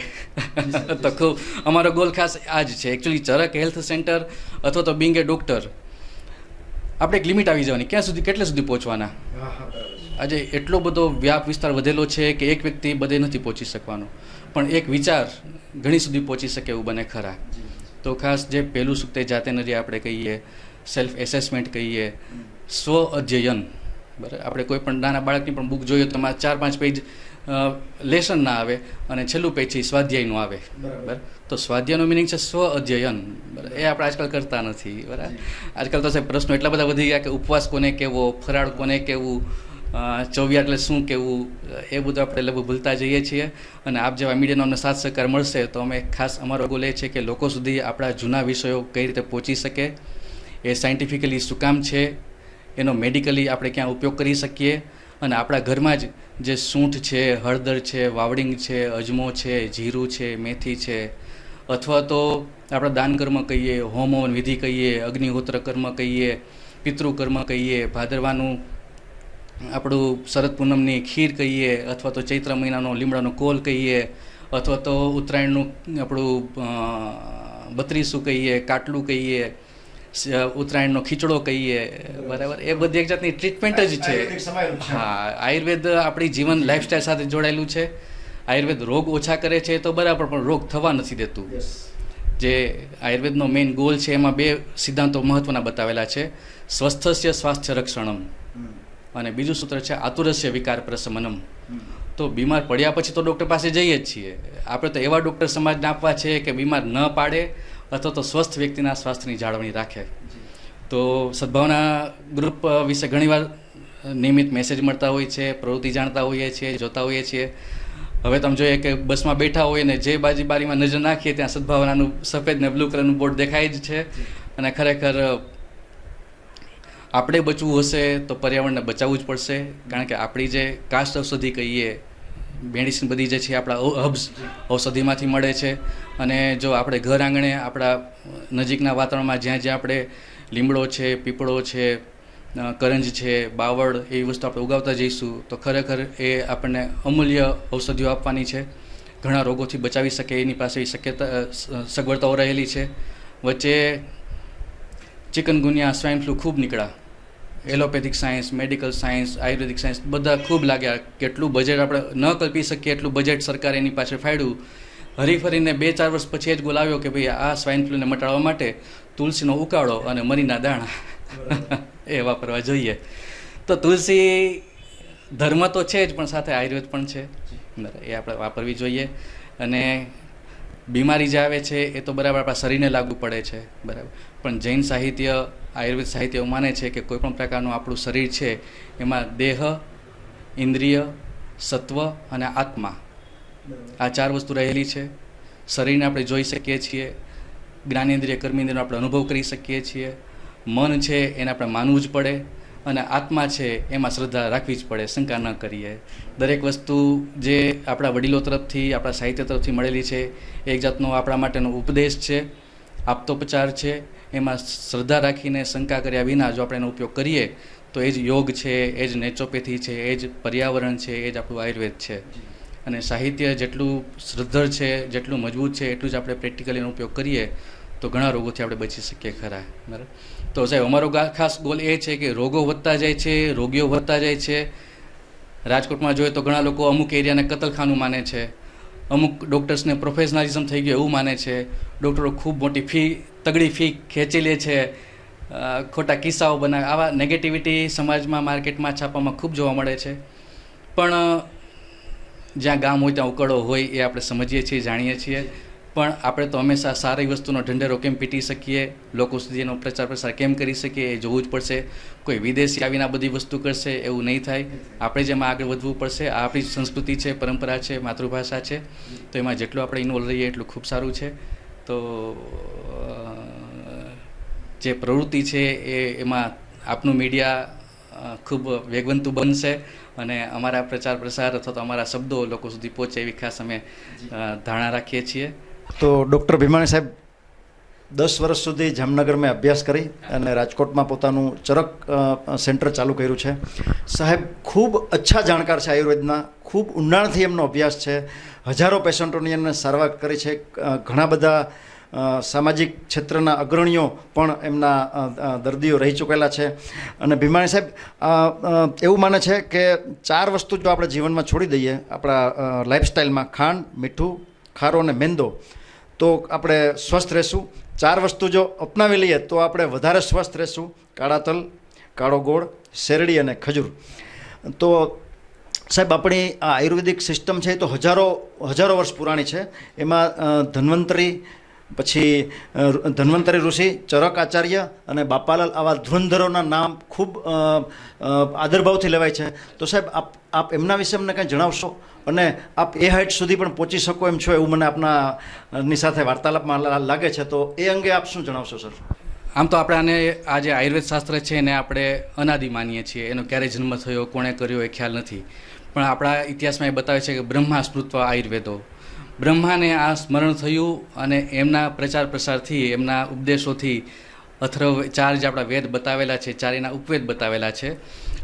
[SPEAKER 2] તો ખૂબ અમારો ગોલ ખાસ આ જ છે. એકચ્યુઅલી ચરક હેલ્થ સેન્ટર અથવા તો બિંગ એ ડૉક્ટર, આપણે એક લિમિટ આવી જવાની, કેટલે સુધી પહોંચવાના. આજે એટલો બધો વ્યાપ વિસ્તાર વધેલો છે કે એક વ્યક્તિ બધે નથી પહોંચી શકવાનો, પણ એક વિચાર ઘણી સુધી પહોંચી શકે એવું બને ખરા. તો ખાસ જે પહેલું સૂક્તે જાતે નરી આપણે કહીએ, સેલ્ફ એસેસમેન્ટ કહીએ, સ્વ અધ્યયન. બરાબર, આપણે કોઈ પણ નાના બાળકની પણ બુક જોઈએ તો એમાં 4-5 પેજ લેસન ના આવે અને છેલ્લું પેજ છે સ્વાધ્યાયનું આવે. બરાબર, તો સ્વાધ્યાયનું મિનિંગ છે સ્વ અધ્યયન. બરાબર, એ આપણે આજકાલ કરતા નથી. બરાબર, આજકાલ તો સાહેબ પ્રશ્નો એટલા બધા વધી ગયા કે ઉપવાસ કોને કહેવો, ફરાળ કોને કહેવું, ચોવિયાર એટલે શું કહેવું, એ બધું આપણે લગભગ ભૂલતા જઈએ છીએ. અને આપ જેવા મીડિયાનો અમને સાથ સહકાર મળશે તો અમે ખાસ અમારો ગોલ એ છે કે લોકો સુધી આપણા જૂના વિષયો કઈ રીતે પહોંચી શકે, એ સાયન્ટિફિકલી શું કામ છે, એનો મેડિકલી આપણે ક્યાં ઉપયોગ કરી શકીએ, અને આપણા ઘરમાં જ જે સૂંઠ છે, હળદર છે, વાવડિંગ છે, અજમો છે, જીરું છે, મેથી છે, અથવા તો આપણા દાન કર્મ કહીએ, હોમ હવન વિધિ કહીએ, અગ્નિહોત્ર કર્મ કહીએ, પિતૃકર્મ કહીએ, ભાદરવાનું આપણું શરદ પૂનમની ખીર કહીએ, અથવા તો ચૈત્ર મહિનાનો લીમડાનો કોલ કહીએ, અથવા તો ઉત્તરાયણનું આપણું 32 કહીએ, કાટલું કહીએ, ઉત્તરાયણનો ખીચડો કહીએ. બરાબર, એ બધી એક જાતની ટ્રીટમેન્ટ જ છે. હા, આયુર્વેદ આપણી જીવન લાઈફસ્ટાઈલ સાથે જોડાયેલું છે. આયુર્વેદ રોગ ઓછા કરે છે તો બરાબર, પણ રોગ થવા નથી દેતું. જે આયુર્વેદનો મેઇન ગોલ છે એમાં 2 સિદ્ધાંતો મહત્વના બતાવેલા છે: સ્વસ્થસ્ય સ્વાસ્થ્ય રક્ષણમ, અને બીજું સૂત્ર છે આતુરસ્ય વિકાર પ્રશમનમ. તો બીમાર પડ્યા પછી તો ડૉક્ટર પાસે જઈએ જ છીએ. આપણે તો એવા ડૉક્ટર સમાજને આપવા છે કે બીમાર ન પાડે અથવા તો સ્વસ્થ વ્યક્તિના સ્વાસ્થ્યની જાળવણી રાખે. તો સદભાવના ગ્રુપ વિશે ઘણીવાર નિયમિત મેસેજ મળતા હોય છે, પ્રવૃત્તિ જાણતા હોઈએ છીએ, જોતા હોઈએ છીએ. હવે તમે જોઈએ કે બસમાં બેઠા હોય ને જે બારીમાં નજર નાખીએ ત્યાં સદભાવનાનું સફેદ ને બ્લુ કલરનું બોર્ડ દેખાય જ છે. અને ખરેખર આપણે બચવું હશે તો પર્યાવરણને બચાવવું જ પડશે. કારણ કે આપણી જે કાસ્ટ ઔષધિ કહીએ, મેડિસિન બધી જે છે આપણા હબ્સ ઔષધિમાંથી મળે છે. અને જો આપણે ઘર આંગણે આપણા નજીકના વાતાવરણમાં જ્યાં જ્યાં આપણે લીમડો છે, પીપળો છે, કરંજ છે, બાવળ, એવી વસ્તુ આપણે ઉગાવતા જઈશું તો ખરેખર એ આપણને અમૂલ્ય ઔષધિઓ આપવાની છે, ઘણા રોગોથી બચાવી શકે એની પાસે સગવડતાઓ રહેલી છે. વચ્ચે ચિકનગુનિયા, સ્વાઇન ફ્લૂ ખૂબ નીકળ્યા. એલોપેથિક સાયન્સ, મેડિકલ સાયન્સ, આયુર્વેદિક સાયન્સ બધા ખૂબ લાગ્યા. કેટલું બજેટ આપણે ન કલ્પી શકીએ એટલું બજેટ સરકારે એની પાછળ ફાળ્યું. હરીફરીને 2-4 વર્ષ પછી જ બોલાવ્યો કે ભાઈ આ સ્વાઇન ફ્લૂને મટાડવા માટે તુલસીનો ઉકાળો અને મરીના દાણા એ વાપરવા જોઈએ. તો તુલસી ધર્મ તો છે જ, પણ સાથે આયુર્વેદ પણ છે, એ આપણે વાપરવી જોઈએ. અને બીમારી જે આવે છે એ તો બરાબર આપણા શરીરને લાગુ પડે છે, બરાબર, પણ જૈન સાહિત્ય, આયુર્વેદ સાહિત્ય એવું માને છે કે કોઈ પણ પ્રકારનું આપણું શરીર છે એમાં દેહ, ઇન્દ્રિય, સત્વ અને આત્મા, આ 4 વસ્તુ રહેલી છે. શરીરને આપણે જોઈ શકીએ છીએ, જ્ઞાનેન્દ્રિય, કર્મેન્દ્રિયનો આપણે અનુભવ કરી શકીએ છીએ. મન છે એને આપણે માનવું જ પડે, અને આત્મા છે એમાં શ્રદ્ધા રાખવી જ પડે, શંકા ન કરીએ. દરેક વસ્તુ જે આપણા વડીલો તરફથી, આપણા સાહિત્ય તરફથી મળેલી છે એક જાતનો આપણા માટેનો ઉપદેશ છે, આપતોપચાર છે. એમાં શ્રદ્ધા રાખીને શંકા કર્યા વિના જો આપણે એનો ઉપયોગ કરીએ તો એ જ યોગ છે, એ જ નેચરોપેથી છે, એ જ પર્યાવરણ છે, એ જ આપણું આયુર્વેદ છે. અને સાહિત્ય જેટલું શ્રદ્ધર છે, જેટલું મજબૂત છે, એટલું જ આપણે પ્રેક્ટિકલી એનો ઉપયોગ કરીએ તો ઘણા રોગોથી આપણે બચી શકીએ ખરા. બરાબર. તો સાહેબ અમારો ખાસ ગોલ એ છે કે રોગો વધતા જાય છે, રોગીઓ વધતા જાય છે. રાજકોટમાં જોઈએ તો ઘણા લોકો અમુક એરિયાને કતલખાનું માને છે, અમુક ડૉક્ટર્સને પ્રોફેશનલિઝમ થઈ ગયું એવું માને છે, ડૉક્ટરો ખૂબ મોટી તગડી ફી ખેંચી લે છે, ખોટા કિસ્સાઓ બનાવે. આવા નેગેટિવિટી સમાજમાં, માર્કેટમાં, છાપામાં ખૂબ જોવા મળે છે. પણ જ્યાં ગામ હોય ત્યાં ઉકળો હોય એ આપણે સમજીએ છીએ, જાણીએ છીએ. પણ આપણે તો હંમેશા સારી વસ્તુનો ઢંઢેરો કેમ પીટી શકીએ, લોકો સુધી એનો પ્રચાર પ્રસાર કેમ કરી શકીએ એ જોવું જ પડશે. કોઈ વિદેશી આવીને આ બધી વસ્તુ કરશે એવું નહીં થાય. આપણે જેમાં આગળ વધવું પડશે. આ આપણી સંસ્કૃતિ છે, પરંપરા છે, માતૃભાષા છે, તો એમાં જેટલું આપણે ઇન્વોલ્વ રહીએ એટલું ખૂબ સારું છે. તો જે પ્રવૃત્તિ છે એમાં આપનું મીડિયા ખૂબ વેગવંતું બનશે અને અમારા પ્રચાર પ્રસાર અથવા તો અમારા શબ્દો લોકો સુધી પહોંચે એવી ખાસ અમે ધારણા રાખીએ છીએ.
[SPEAKER 1] તો ડૉક્ટર ભીમાણી સાહેબ 10 વર્ષ સુધી જામનગરમાં અભ્યાસ કરી અને રાજકોટમાં પોતાનું ચરક સેન્ટર ચાલુ કર્યું છે. સાહેબ ખૂબ અચ્છા જાણકાર છે આયુર્વેદના, ખૂબ ઊંડાણથી એમનો અભ્યાસ છે. હજારો પેશન્ટોની એમને સારવાર કરી છે. ઘણા બધા સામાજિક ક્ષેત્રના અગ્રણીઓ પણ એમના દર્દીઓ રહી ચૂકેલા છે. અને ભીમાણી સાહેબ એવું માને છે કે 4 વસ્તુ જો આપણે જીવનમાં છોડી દઈએ આપણા લાઈફસ્ટાઈલમાં, ખાંડ, મીઠું, ખારો અને મેંદો, તો આપણે સ્વસ્થ રહેશું. 4 વસ્તુ જો અપનાવી લઈએ તો આપણે વધારે સ્વસ્થ રહેશું. કાળા તલ, કાળો ગોળ, શેરડી અને ખજૂર. તો સાહેબ આપણી આ આયુર્વેદિક સિસ્ટમ છે એ તો હજારો વર્ષ પુરાણી છે. એમાં ધન્વંતરી ઋષિ, ચરક આચાર્ય અને બાપાલાલ આવા ધુરંધરોના નામ ખૂબ આદરભાવથી લેવાય છે. તો સાહેબ આપ એમના વિશે અમને કંઈ જણાવશો અને આપ એ હાઇટ સુધી પણ પહોંચી શકો એમ છો એવું મને આપનાની સાથે વાર્તાલાપમાં લાગે છે. તો એ અંગે આપ શું જણાવશો સર?
[SPEAKER 2] આમ તો આપણે આને આ જે આયુર્વેદ શાસ્ત્ર છે એને આપણે અનાદિ માનીએ છીએ. એનો ક્યારે જન્મ થયો, કોણે કર્યો એ ખ્યાલ નથી. પણ આપણા ઇતિહાસમાં એ બતાવે છે કે બ્રહ્મા સ્મૃત્વા આયુર્વેદો, બ્રહ્માને આ સ્મરણ થયું અને એમના પ્રચાર પ્રસારથી, એમના ઉપદેશોથી ચાર જે આપણા વેદ બતાવેલા છે, 4 એના ઉપવેદ બતાવેલા છે.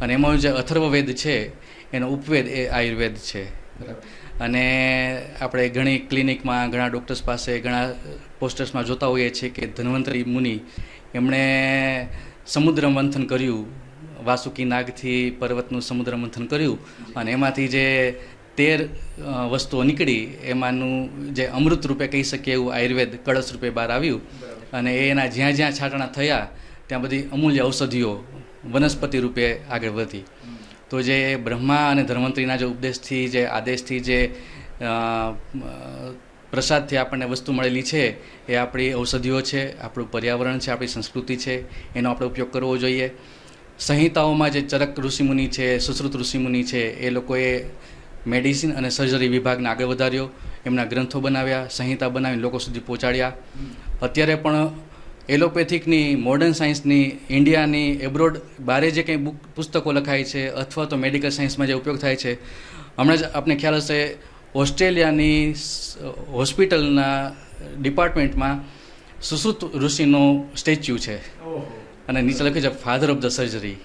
[SPEAKER 2] અને એમાં જે અથર્વવેદ છે એનો ઉપવેદ એ આયુર્વેદ છે. અને આપણે ઘણી ક્લિનિકમાં, ઘણા ડૉક્ટર્સ પાસે, ઘણા પોસ્ટર્સમાં જોતા હોઈએ છીએ કે ધન્વંતરી મુનિ એમણે સમુદ્ર મંથન કર્યું, વાસુકી નાગથી પર્વતનું સમુદ્ર મંથન કર્યું અને એમાંથી જે 13 વસ્તુઓ નીકળી એમાંનું જે અમૃત રૂપે કહી શકીએ એવું આયુર્વેદ કળશ રૂપે બહાર આવ્યું. અને એના જ્યાં જ્યાં છાંટણા થયા ત્યાં બધી અમૂલ્ય ઔષધિઓ વનસ્પતિ રૂપે આગળ વધી. તો જે બ્રહ્મા અને ધન્વંતરીના જે ઉપદેશથી, જે આદેશથી, જે પ્રસાદથી આપણને વસ્તુ મળેલી છે એ આપણી ઔષધિઓ છે, આપણું પર્યાવરણ છે, આપણી સંસ્કૃતિ છે, એનો આપણે ઉપયોગ કરવો જોઈએ. સંહિતાઓમાં જે ચરક ઋષિમુનિ છે, સુશ્રુત ઋષિમુનિ છે, એ લોકોએ મેડિસિન અને સર્જરી વિભાગને આગળ વધાર્યો. એમના ગ્રંથો બનાવ્યા, સંહિતા બનાવીને લોકો સુધી પહોંચાડ્યા. અત્યારે પણ એલોપેથિકની, મોડર્ન સાયન્સની, ઇન્ડિયાની, એબ્રોડ બારે જે કંઈ પુસ્તકો લખાય છે અથવા તો મેડિકલ સાયન્સમાં જે ઉપયોગ થાય છે, હમણાં જ આપને ખ્યાલ હશે ઓસ્ટ્રેલિયાની હોસ્પિટલના ડિપાર્ટમેન્ટમાં સુશ્રુત ઋષિનો સ્ટેચ્યુ છે અને નીચે લખ્યું છે ફાધર ઓફ ધ સર્જરી.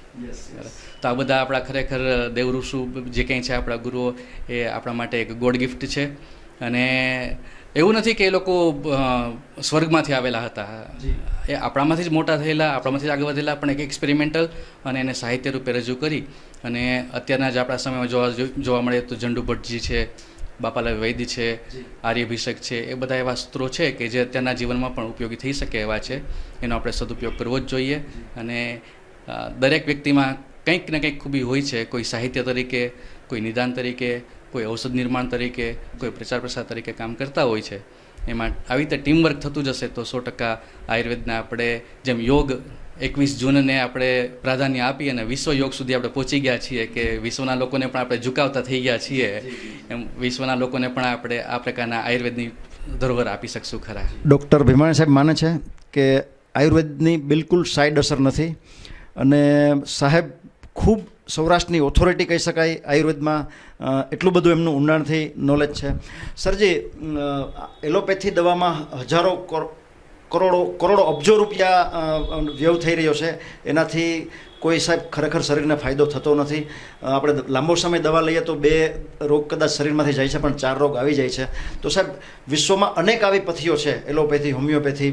[SPEAKER 2] તો આ બધા આપણા ખરેખર દેવઋષુ જે કંઈ છે આપણા ગુરુઓ, એ આપણા માટે એક ગોડ ગિફ્ટ છે. અને એવું નથી કે એ લોકો સ્વર્ગમાંથી આવેલા હતા, એ આપણામાંથી જ મોટા થયેલા, આપણામાંથી જ આગળ વધેલા, પણ એક એક્સપેરિમેન્ટલ અને એને સાહિત્ય રૂપે રજૂ કરી. અને અત્યારના જ આપણા સમયમાં જોવા મળે તો ઝંડુ ભટ્ટજી છે, બાપાલાલ વૈદ્ય છે, આર્યભિષેક છે, એ બધા એવા સ્ત્રો છે કે જે અત્યારના જીવનમાં પણ ઉપયોગી થઈ શકે એવા છે. એનો આપણે સદુપયોગ કરવો જ જોઈએ. અને દરેક વ્યક્તિમાં કંઈક ને કંઈક ખૂબી હોય છે. કોઈ સાહિત્ય તરીકે, કોઈ નિદાન તરીકે, કોઈ ઔષધ નિર્માણ તરીકે, કોઈ પ્રચાર પ્રસાર તરીકે કામ કરતા હોય છે. એમાં આવી રીતે ટીમવર્ક થતું જશે તો 100% આયુર્વેદના આપણે જેમ યોગ 21 જૂનને આપણે પ્રાધાન્ય આપી અને વિશ્વ યોગ સુધી આપણે પહોંચી ગયા છીએ કે વિશ્વના લોકોને પણ આપણે ઝુકાવતા થઈ ગયા છીએ, એમ વિશ્વના લોકોને પણ આપણે આ પ્રકારના આયુર્વેદની ધરોહર આપી શકશું ખરા.
[SPEAKER 1] ડૉક્ટર ભીમાણી સાહેબ માને છે કે આયુર્વેદની બિલકુલ સાઈડ અસર નથી અને સાહેબ ખૂબ સૌરાષ્ટ્રની ઓથોરિટી કહી શકાય આયુર્વેદમાં. એટલું બધું એમનું ઊંડાણથી નોલેજ છે. સરજી, એલોપેથી દવામાં હજારો કરોડો અબજો રૂપિયા વ્યય થઈ રહ્યો છે. એનાથી કોઈ સાહેબ ખરેખર શરીરને ફાયદો થતો નથી. આપણે લાંબો સમય દવા લઈએ તો 2 રોગ કદાચ શરીરમાંથી જાય છે, પણ 4 રોગ આવી જાય છે. તો સાહેબ વિશ્વમાં અનેક આવી પથ્થીઓ છે, એલોપેથી, હોમિયોપેથી,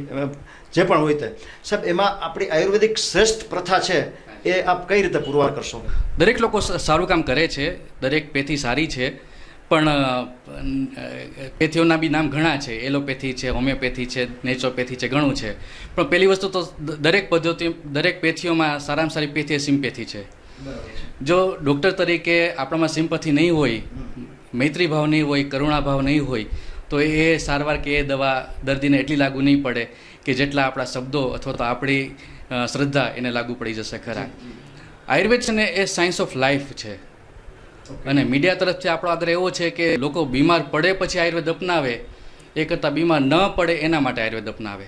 [SPEAKER 1] જે પણ હોય તે. સાહેબ એમાં આપણી આયુર્વેદિક શ્રેષ્ઠ પ્રથા છે એ આપ કઈ રીતે પુરવાર કરશો?
[SPEAKER 2] દરેક લોકો સારું કામ કરે છે, દરેક પેથી સારી છે, પણ પેથીઓના બી નામ ઘણા છે. એલોપેથી છે, હોમિયોપેથી છે, નેચરોપેથી છે, ઘણું છે. પણ પહેલી વસ્તુ તો દરેક પદ્ધતિ, દરેક પેથીઓમાં સારામાં સારી પેથી એ સિમ્પેથી છે. જો ડૉક્ટર તરીકે આપણામાં સિમ્પથી નહીં હોય, મૈત્રી ભાવ નહીં હોય, કરુણા ભાવ નહીં હોય, તો એ સારવાર કે એ દવા દર્દીને એટલી લાગુ નહીં પડે કે જેટલા આપણા શબ્દો અથવા તો આપણી શ્રદ્ધા એને લાગુ પડી જશે ખરા. આયુર્વેદ છે ને એ સાયન્સ ઓફ લાઈફ છે. અને મીડિયા તરફથી આપણો આગ્રહ એવો છે કે લોકો બીમાર પડે પછી આયુર્વેદ અપનાવે એ કરતાં બીમાર ન પડે એના માટે આયુર્વેદ અપનાવે.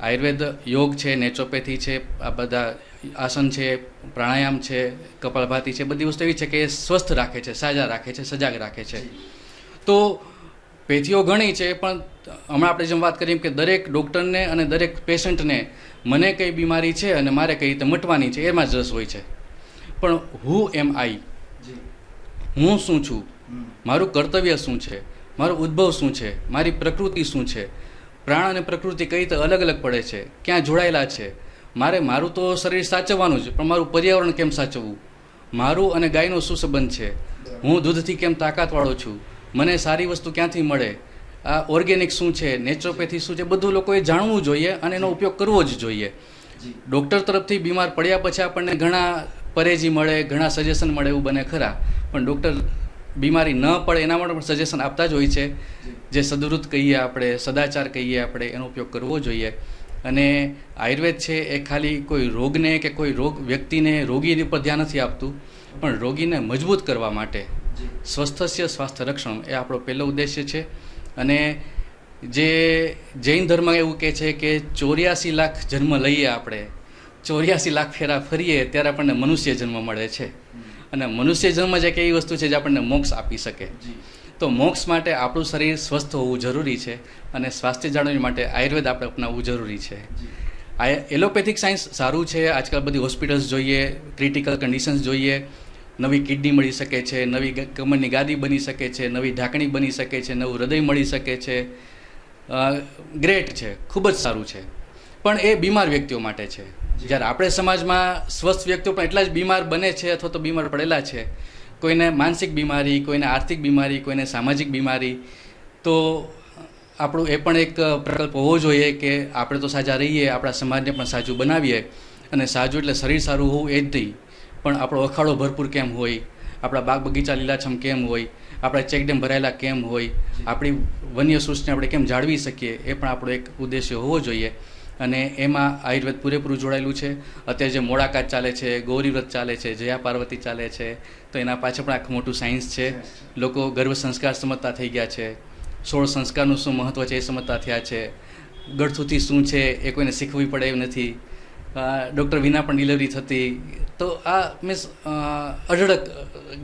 [SPEAKER 2] આયુર્વેદ યોગ છે, નેચરોપેથી છે, આ બધા આસન છે, પ્રાણાયામ છે, કપાલભાતિ છે, બધી વસ્તુ એવી છે કે એ સ્વસ્થ રાખે છે, સાજા રાખે છે, સજાગ રાખે છે. તો પેથીઓ ઘણી છે, પણ હમણાં આપણે જેમ વાત કરીએ કે દરેક ડૉક્ટરને અને દરેક પેશન્ટને મને કઈ બીમારી છે અને મારે કઈ રીતે મટવાની છે એમાં જ રસ હોય છે. પણ હુ એમ આઈ, હું શું છું, મારું કર્તવ્ય શું છે, મારો ઉદ્ભવ શું છે, મારી પ્રકૃતિ શું છે, પ્રાણ અને પ્રકૃતિ કઈ રીતે અલગ અલગ પડે છે, ક્યાં જોડાયેલા છે, મારું તો શરીર સાચવવાનું જ, પણ મારું પર્યાવરણ કેમ સાચવવું, મારું અને ગાયનો શું સંબંધ છે, હું દૂધથી કેમ તાકાતવાળો છું, મને સારી વસ્તુ ક્યાંથી મળે, આ ઓર્ગેનિક શું છે, નેચરોપેથી શું છે, બધું લોકોએ જાણવું જોઈએ અને એનો ઉપયોગ કરવો જ જોઈએ. ડૉક્ટર તરફથી બીમાર પડ્યા પછી આપણને ઘણા પરેજી મળે, ઘણા સજેશન મળે એવું બને ખરા, પણ ડૉક્ટર બીમારી ન પડે એના માટે પણ સજેશન આપતા જ હોય છે. જે સદવૃત્ત કહીએ આપણે, સદાચાર કહીએ આપણે, એનો ઉપયોગ કરવો જોઈએ. અને આયુર્વેદ છે એ ખાલી કોઈ રોગને કે કોઈ વ્યક્તિને રોગી પર ધ્યાન નથી આપતું, પણ રોગીને મજબૂત કરવા માટે સ્વસ્થસ્ય સ્વાસ્થ્ય રક્ષણ એ આપણો પહેલો ઉદ્દેશ્ય છે. અને જે જૈન ધર્મ એવું કહે છે કે 84 લાખ જન્મ લઈએ આપણે, 84 લાખ ફેરા ફરીએ ત્યારે આપણને મનુષ્ય જન્મ મળે છે. અને મનુષ્ય જન્મ જ એક એવી વસ્તુ છે જે આપણને મોક્ષ આપી શકે. તો મોક્ષ માટે આપણું શરીર સ્વસ્થ હોવું જરૂરી છે, અને સ્વાસ્થ્ય જાળવણી માટે આયુર્વેદ આપણે અપનાવવું જરૂરી છે. એલોપેથિક સાયન્સ સારું છે. આજકાલ બધી હોસ્પિટલ્સ જોઈએ, ક્રિટિકલ કન્ડિશન્સ જોઈએ, નવી કિડની મળી શકે છે, નવી કમરની ગાદી બની શકે છે, નવી ઢાંકણી બની શકે છે, નવું હૃદય મળી શકે છે. ગ્રેટ છે, ખૂબ જ સારું છે, પણ એ બીમાર વ્યક્તિઓ માટે છે. જ્યારે આપણે સમાજમાં સ્વસ્થ વ્યક્તિઓ પણ એટલા જ બીમાર બને છે અથવા તો બીમાર પડેલા છે. કોઈને માનસિક બીમારી, કોઈને આર્થિક બીમારી, કોઈને સામાજિક બીમારી. તો આપણું એ પણ એક પ્રકલ્પ હોવો જોઈએ કે આપણે તો સાજા રહીએ, આપણા સમાજને પણ સાજું બનાવીએ. અને સાજું એટલે શરીર સારું હોવું એ જ નહીં, પણ આપણો અખાડો ભરપૂર કેમ હોય, આપણા બાગ બગીચા લીલાછમ કેમ હોય, આપણા ચેકડેમ ભરાયેલા કેમ હોય, આપણી વન્ય સૃષ્ટિને આપણે કેમ જાળવી શકીએ, એ પણ આપણો એક ઉદ્દેશ્ય હોવો જોઈએ. અને એમાં આયુર્વેદ પૂરેપૂરું જોડાયેલું છે. અત્યારે જે મોડાકાત ચાલે છે, ગૌરી વ્રત ચાલે છે, જયા પાર્વતી ચાલે છે, તો એના પાછળ પણ આખું મોટું સાયન્સ છે. લોકો ગર્ભ સંસ્કાર સમજતા થઈ ગયા છે, 16 સંસ્કારનું શું મહત્ત્વ છે એ સમજતા થયા છે, ગળથુથી શું છે એ કોઈને શીખવી પડે એવું નથી, ડૉક્ટર વિના પણ ડિલિવરી થતી. તો આ મીન્સ અઢળક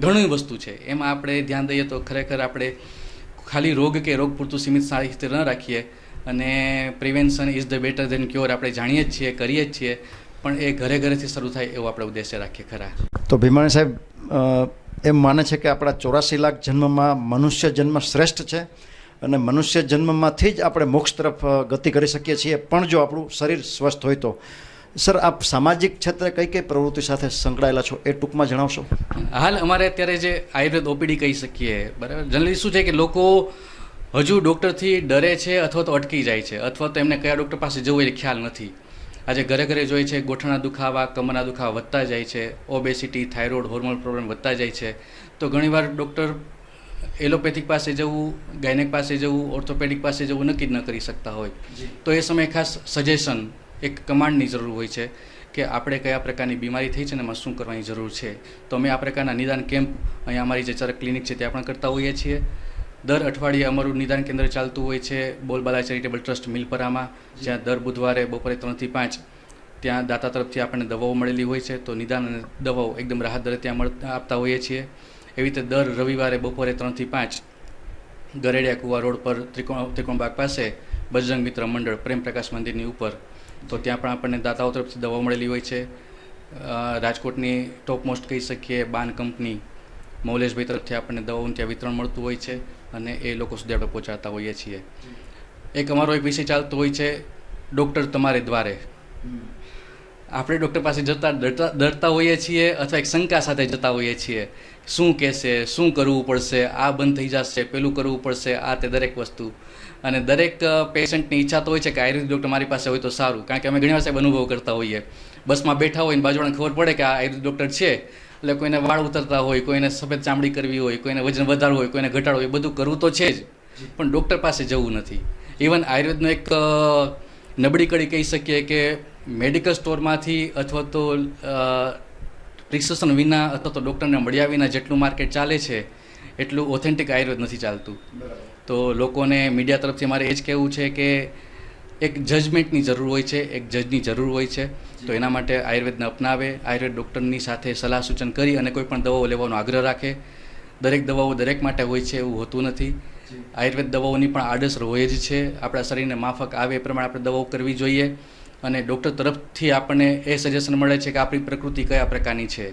[SPEAKER 2] ઘણી વસ્તુ છે. એમાં આપણે ધ્યાન દઈએ તો ખરેખર આપણે ખાલી રોગ કે રોગ પૂરતું સીમિત સારી રીતે ન રાખીએ. અને prevention is the better than cure આપણે જાણીએ જ છીએ, કરીએ જ છીએ, પણ એ ઘરે ઘરેથી શરૂ થાય એવો આપણે ઉદ્દેશ્ય રાખીએ ખરા.
[SPEAKER 1] તો ભીમાણી સાહેબ એમ માને છે કે આપણા 84 લાખ જન્મમાં મનુષ્ય જન્મ શ્રેષ્ઠ છે, અને મનુષ્ય જન્મમાંથી જ આપણે મોક્ષ તરફ ગતિ કરી શકીએ છીએ, પણ જો આપણું શરીર સ્વસ્થ હોય તો. સર, આપ સામાજિક ક્ષેત્રે કઈ કઈ પ્રવૃત્તિ સાથે સંકળાયેલા છો એ ટૂંકમાં જણાવશો?
[SPEAKER 2] હાલ અમારે અત્યારે જે આયુર્વેદ ઓપીડી કહી શકીએ, બરાબર, જનરલી શું છે કે લોકો હજુ ડૉક્ટરથી ડરે છે અથવા તો અટકી જાય છે, અથવા તો એમને કયા ડૉક્ટર પાસે જવું એ ખ્યાલ નથી. આજે ઘરે ઘરે જોઈએ છે ગોઠણના દુખાવા, કમરના દુખાવા વધતા જાય છે, ઓબેસિટી, થાઇરોઇડ, હોર્મોનલ પ્રોબ્લેમ વધતા જાય છે. તો ઘણીવાર ડૉક્ટર એલોપેથિક પાસે જવું, ગાયનેક પાસે જવું, ઓર્થોપેડિક પાસે જવું નક્કી જ ન કરી શકતા હોય. તો એ સમયે ખાસ સજેશન, એક કમાન્ડની જરૂર હોય છે કે આપણે કયા પ્રકારની બીમારી થઈ છે ને એમાં શું કરવાની જરૂર છે. તો અમે આ પ્રકારના નિદાન કેમ્પ અહીંયા અમારી જે ચરક ક્લિનિક છે ત્યાં પણ કરતા હોઈએ છીએ. દર અઠવાડિયે અમારું નિદાન કેન્દ્ર ચાલતું હોય છે બોલબાલા ચેરિટેબલ ટ્રસ્ટ મિલપરામાં, જ્યાં દર બુધવારે બપોરે 3 થી 5 ત્યાં દાતા તરફથી આપણને દવાઓ મળેલી હોય છે. તો નિદાન અને દવાઓ એકદમ રાહત દરે ત્યાં આપતા હોઈએ છીએ. એવી રીતે દર રવિવારે બપોરે 3 થી 5 ગરેડિયા કુવા રોડ પર ત્રિકોણબાગ પાસે બજરંગ મિત્ર મંડળ પ્રેમ પ્રકાશ મંદિરની ઉપર, તો ત્યાં પણ આપણને દાતાઓ તરફથી દવાઓ મળેલી હોય છે. રાજકોટની ટોપ મોસ્ટ કહી શકીએ બાન કંપની મૌલેશભાઈ તરફથી આપણને દવાઓનું ત્યાં વિતરણ મળતું હોય છે અને એ લોકો સુધી આપણે પહોંચાડતા હોઈએ છીએ. એક અમારો એક વિષય ચાલતો હોય છે ડૉક્ટર તમારે દ્વારે. આપણે ડૉક્ટર પાસે ડરતા હોઈએ છીએ અથવા એક શંકા સાથે જતા હોઈએ છીએ, શું કહેશે, શું કરવું પડશે, આ બંધ થઈ જશે, પેલું કરવું પડશે, આ તે દરેક વસ્તુ. અને દરેક પેશન્ટની ઈચ્છા તો હોય છે કે આયુર્વેદિક ડૉક્ટર મારી પાસે હોય તો સારું, કારણ કે અમે ઘણી વાર સાહેબ અનુભવ કરતા હોઈએ. બસમાં બેઠા હોય ને બાજુવાળાને ખબર પડે કે આ આયુર્વેદિક ડૉક્ટર છે, એટલે કોઈને વાળ ઉતરતા હોય, કોઈને સફેદ ચામડી કરવી હોય, કોઈને વજન વધારવું હોય, કોઈને ઘટાડવું હોય, બધું કરવું તો છે જ, પણ ડૉક્ટર પાસે જવું નથી. ઇવન આયુર્વેદનો એક નબળી કડી કહી શકીએ કે મેડિકલ સ્ટોરમાંથી અથવા તો પ્રિસ્ક્રિપ્શન વિના અથવા તો ડૉક્ટરને મળ્યા વિના જેટલું માર્કેટ ચાલે છે એટલું ઓથેન્ટિક આયુર્વેદ નથી ચાલતું. તો લોકોને મીડિયા તરફથી મારે એ જ કહેવું છે કે એક જજમેન્ટની જરૂર હોય છે, એક જજની જરૂર હોય છે. તો એના માટે આયુર્વેદને અપનાવે, આયુર્વેદ ડૉક્ટરની સાથે સલાહ સૂચન કરી અને કોઈ પણ દવાઓ લેવાનો આગ્રહ રાખે. દરેક દવાઓ દરેક માટે હોય છે એવું હોતું નથી. આયુર્વેદ દવાઓની પણ આડઅસર હોય જ છે. આપણા શરીરને માફક આવે એ પ્રમાણે આપણે દવાઓ કરવી જોઈએ. અને ડૉક્ટર તરફથી આપણને એ સજેશન મળે છે કે આપણી પ્રકૃતિ કયા પ્રકારની છે.